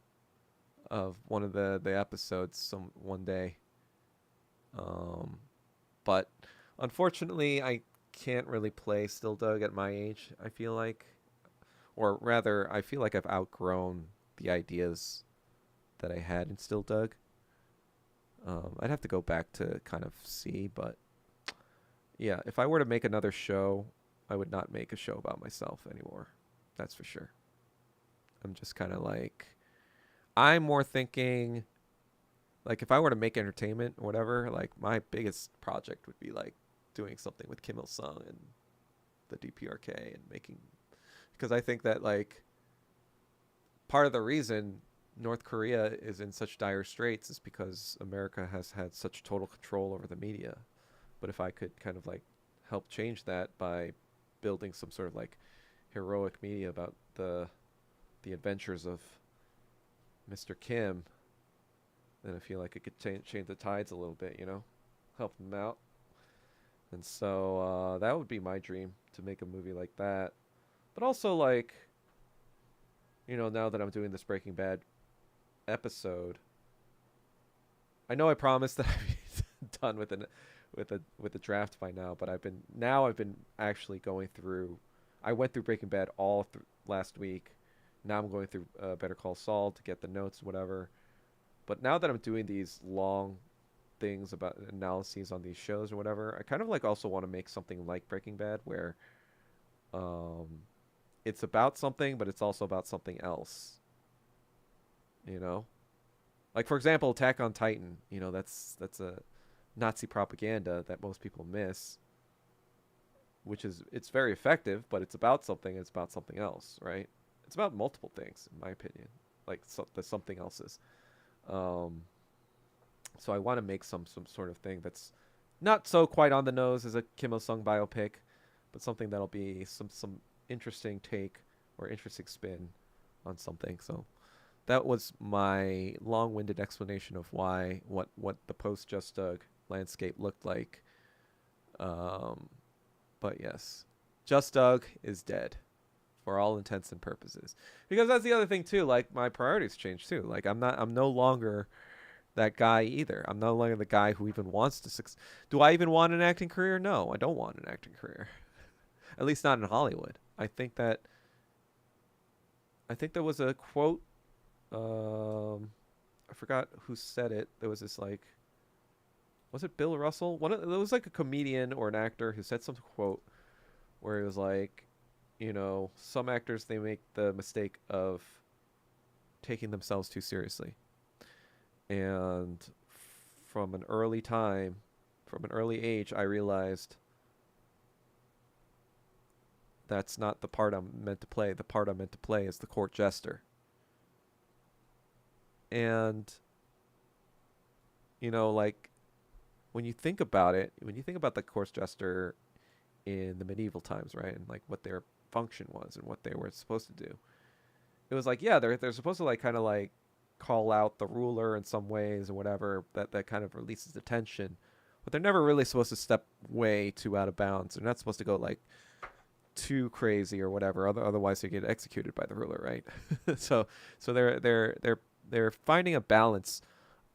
of one of the episodes one day. But unfortunately, I can't really play Still Doug at my age. I feel like, or rather, I feel like I've outgrown the ideas that I had in Still Doug. I'd have to go back to kind of see, but yeah, if I were to make another show, I would not make a show about myself anymore. That's for sure. I'm just kind of like, I'm more thinking, like, if I were to make entertainment or whatever, like, my biggest project would be, like, doing something with Kim Il-sung and the DPRK and making, because I think that, like, part of the reason North Korea is in such dire straits is because America has had such total control over the media. But if I could kind of, like, help change that by building some sort of, like, heroic media about the adventures of Mr. Kim, then I feel like it could change the tides a little bit, you know, help them out. And so that would be my dream, to make a movie like that. But also, like, you know, now that I'm doing this Breaking Bad episode, I know I promised that I'd be done with the draft by now, but I've been actually going through. I went through Breaking Bad all last week. Now I'm going through Better Call Saul to get the notes, whatever. But now that I'm doing these long things about analyses on these shows or whatever, I kind of like also want to make something like Breaking Bad, where it's about something, but it's also about something else. You know, like, for example, Attack on Titan. You know, that's a Nazi propaganda that most people miss, which is, it's very effective, but it's about something. It's about something else, right? It's about multiple things, in my opinion, like the something else's. So I want to make some sort of thing that's not so quite on the nose as a Kim Il-sung biopic, but something that'll be some interesting take or interesting spin on something. So that was my long-winded explanation of what the post Just Doug landscape looked like. But yes, Just Doug is dead for all intents and purposes. Because that's the other thing too, like, my priorities changed too. Like, I'm no longer that guy either. I'm no longer the guy who even wants to Do I even want an acting career? No, I don't want an acting career. At least not in Hollywood. I think there was a quote, I forgot who said it. There was this, like, was it Bill Russell? There was like a comedian or an actor who said some quote where he was like, you know, some actors, they make the mistake of taking themselves too seriously. And from an early age, I realized that's not the part I'm meant to play. The part I'm meant to play is the court jester. And, you know, like, when you think about it, when you think about the court jester in the medieval times, right, and like what their function was and what they were supposed to do, it was like, yeah, they're supposed to, like, kind of like call out the ruler in some ways or whatever, that kind of releases the tension, but they're never really supposed to step way too out of bounds. They're not supposed to go, like, too crazy or whatever, otherwise they get executed by the ruler, right? so they're finding a balance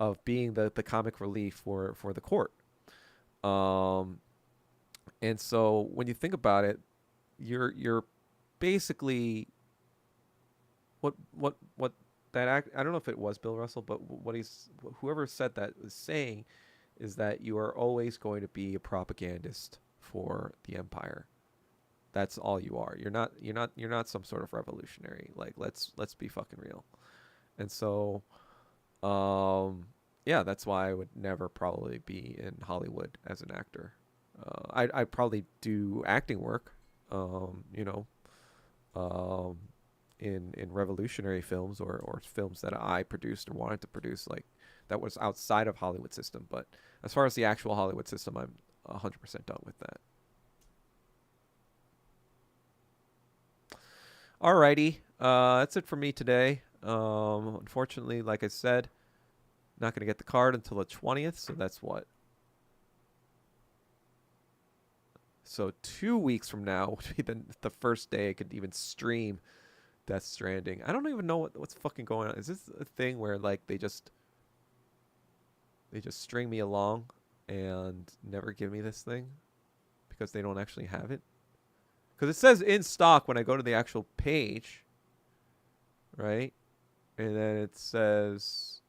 of being the comic relief for the court. And so when you think about it, you're basically what that act, I don't know if it was Bill Russell, but whoever said that is saying is that you are always going to be a propagandist for the empire. That's all you are. You're not some sort of revolutionary. Like, let's be fucking real. And so yeah, that's why I would never probably be in Hollywood as an actor. I'd probably do acting work, you know, in revolutionary films or films that I produced or wanted to produce, like, that was outside of Hollywood system. But as far as the actual Hollywood system, I'm 100% done with that. Alrighty, that's it for me today. Unfortunately, like I said, not going to get the card until the 20th, so that's what? So 2 weeks from now would be the first day I could even stream Death Stranding. I don't even know what's fucking going on. Is this a thing where like they just string me along and never give me this thing because they don't actually have it? Because it says in stock when I go to the actual page, right? And then it says,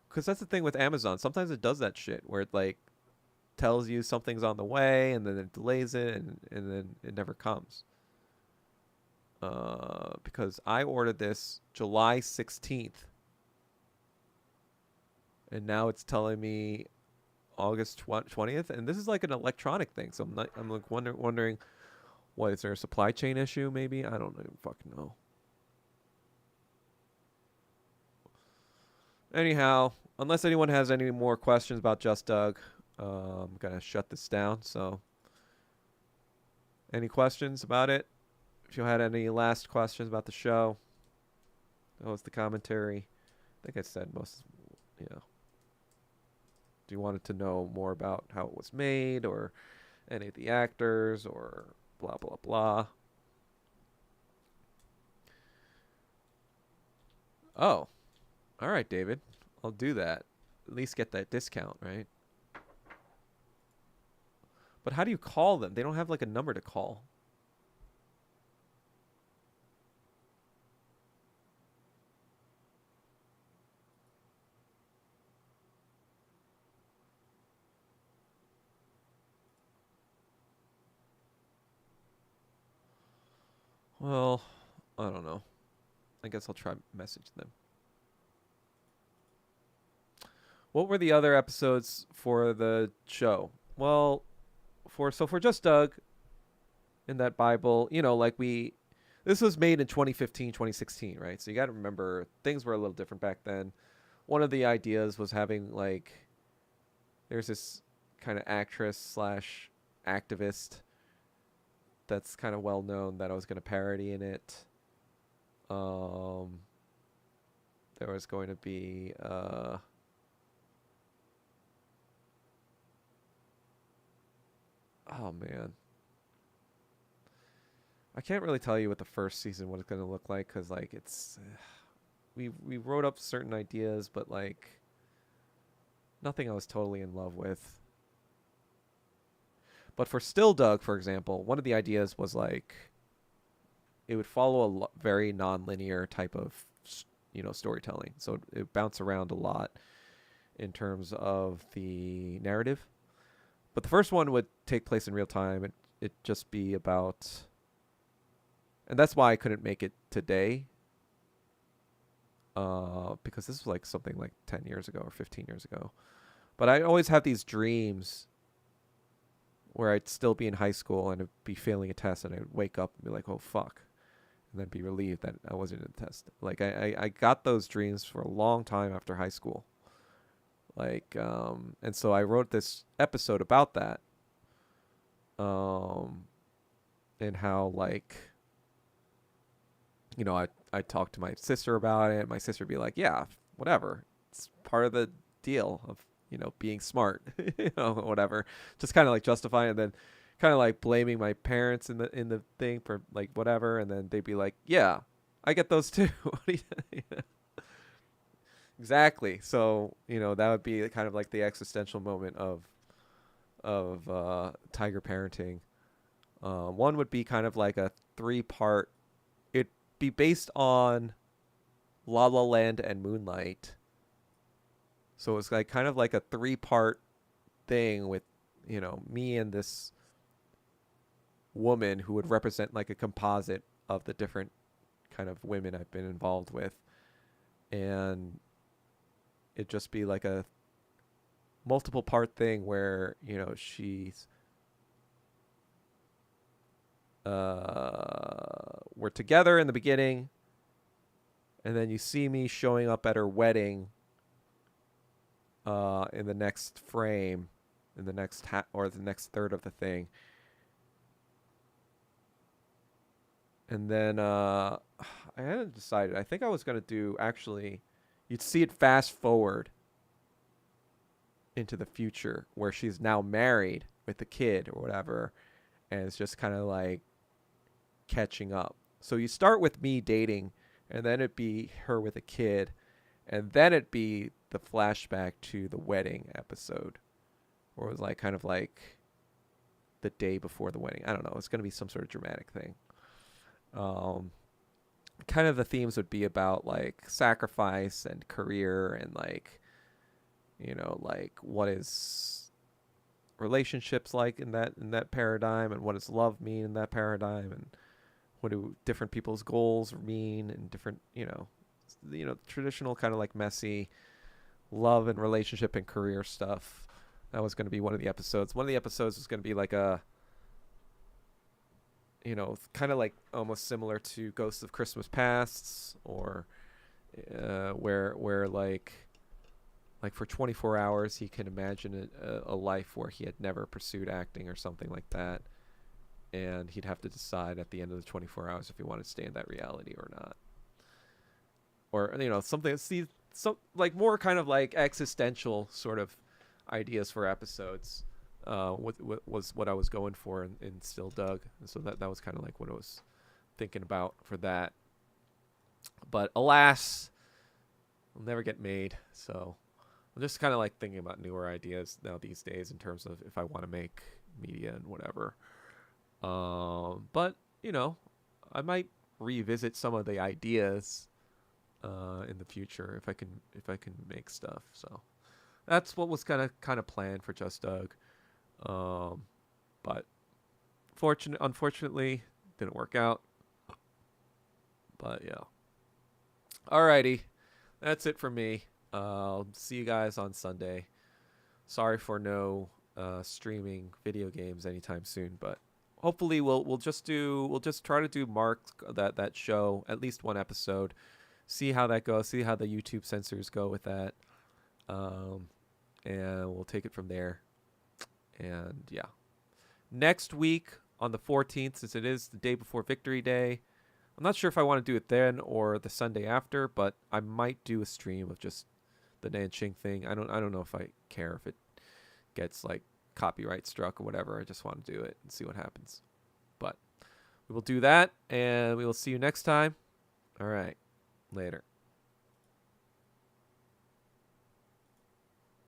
because that's the thing with Amazon. Sometimes it does that shit where it like tells you something's on the way and then it delays it and then it never comes. Because I ordered this July 16th. And now it's telling me August 20th. And this is like an electronic thing. So I'm like wondering, what, is there a supply chain issue maybe? I don't even fucking know. Anyhow, unless anyone has any more questions about Just Doug, I'm going to shut this down. So, any questions about it? If you had any last questions about the show, that was the commentary. I think I said most, Do you wanted to know more about how it was made or any of the actors or blah, blah, blah. Oh. All right, David. I'll do that. At least get that discount, right? But how do you call them? They don't have like a number to call. Well, I don't know. I guess I'll try message them. What were the other episodes for the show? Well, for Just Doug in that Bible, this was made in 2015, 2016, right? So you got to remember things were a little different back then. One of the ideas was having there's this kind of actress slash activist that's kind of well known that I was going to parody in it. There was going to be oh man, I can't really tell you what the first season was going to look like because it's we wrote up certain ideas, but nothing I was totally in love with. But for Still Doug, for example, one of the ideas was it would follow a very non-linear type of storytelling, so it bounced around a lot in terms of the narrative. But the first one would take place in real time. It'd just be about, and that's why I couldn't make it today. Because this was something 10 years ago or 15 years ago. But I always have these dreams where I'd still be in high school and I'd be failing a test and I'd wake up and be like, oh fuck. And then be relieved that I wasn't in the test. I got those dreams for a long time after high school. And so I wrote this episode about that. And how I talked to my sister about it. My sister would be like, yeah, whatever. It's part of the deal of, being smart, whatever. Just kind of justifying, and then kind of blaming my parents in the thing for whatever. And then they'd be like, yeah, I get those too. Exactly. So, that would be kind of the existential moment of tiger parenting. One would be kind of a 3-part. It'd be based on La La Land and Moonlight. So it's kind of a 3-part thing with, me and this woman who would represent a composite of the different kind of women I've been involved with. And it'd just be a multiple part thing where, she's we're together in the beginning, and then you see me showing up at her wedding in the next frame, in the next or the next third of the thing. And then I hadn't decided. I think I was gonna do actually. You'd see it fast forward into the future where she's now married with a kid or whatever, and it's just kind of like catching up. So you start with me dating, and then it'd be her with a kid, and then it'd be the flashback to the wedding episode, or it was like kind of like the day before the wedding. I don't know. It's gonna be some sort of dramatic thing. Kind of the themes would be about like sacrifice and career and like, you know, like what is relationships like in that paradigm, and what does love mean in that paradigm, and what do different people's goals mean, and different, you know, traditional kind of like messy love and relationship and career stuff. That was going to be one of the episodes. One of the episodes was going to be like a, you know, kind of like almost similar to Ghosts of Christmas Pasts, or where like for 24 hours he can imagine a life where he had never pursued acting or something like that, and he'd have to decide at the end of the 24 hours if he wanted to stay in that reality or not, or, you know, something. Some like more kind of like existential sort of ideas for episodes. What was what I was going for in Still Doug, and so that was kind of like what I was thinking about for that. But alas, will never get made. So I'm just kind of like thinking about newer ideas now these days in terms of if I want to make media and whatever. But you know, I might revisit some of the ideas in the future if I can make stuff. So that's what was kind of planned for Just Doug. But unfortunately, didn't work out. But yeah. Alrighty, that's it for me. See you guys on Sunday. Sorry for no streaming video games anytime soon, but hopefully we'll just try to do Mark that show, at least one episode. See how that goes. See how the YouTube censors go with that. And we'll take it from there. And yeah, next week on the 14th, since it is the day before Victory Day, I'm not sure if I want to do it then or the Sunday after, but I might do a stream of just the Nanching thing. I don't know if I care if it gets like copyright struck or whatever. I just want to do it and see what happens. But we will do that, and we will see you next time. All right, later.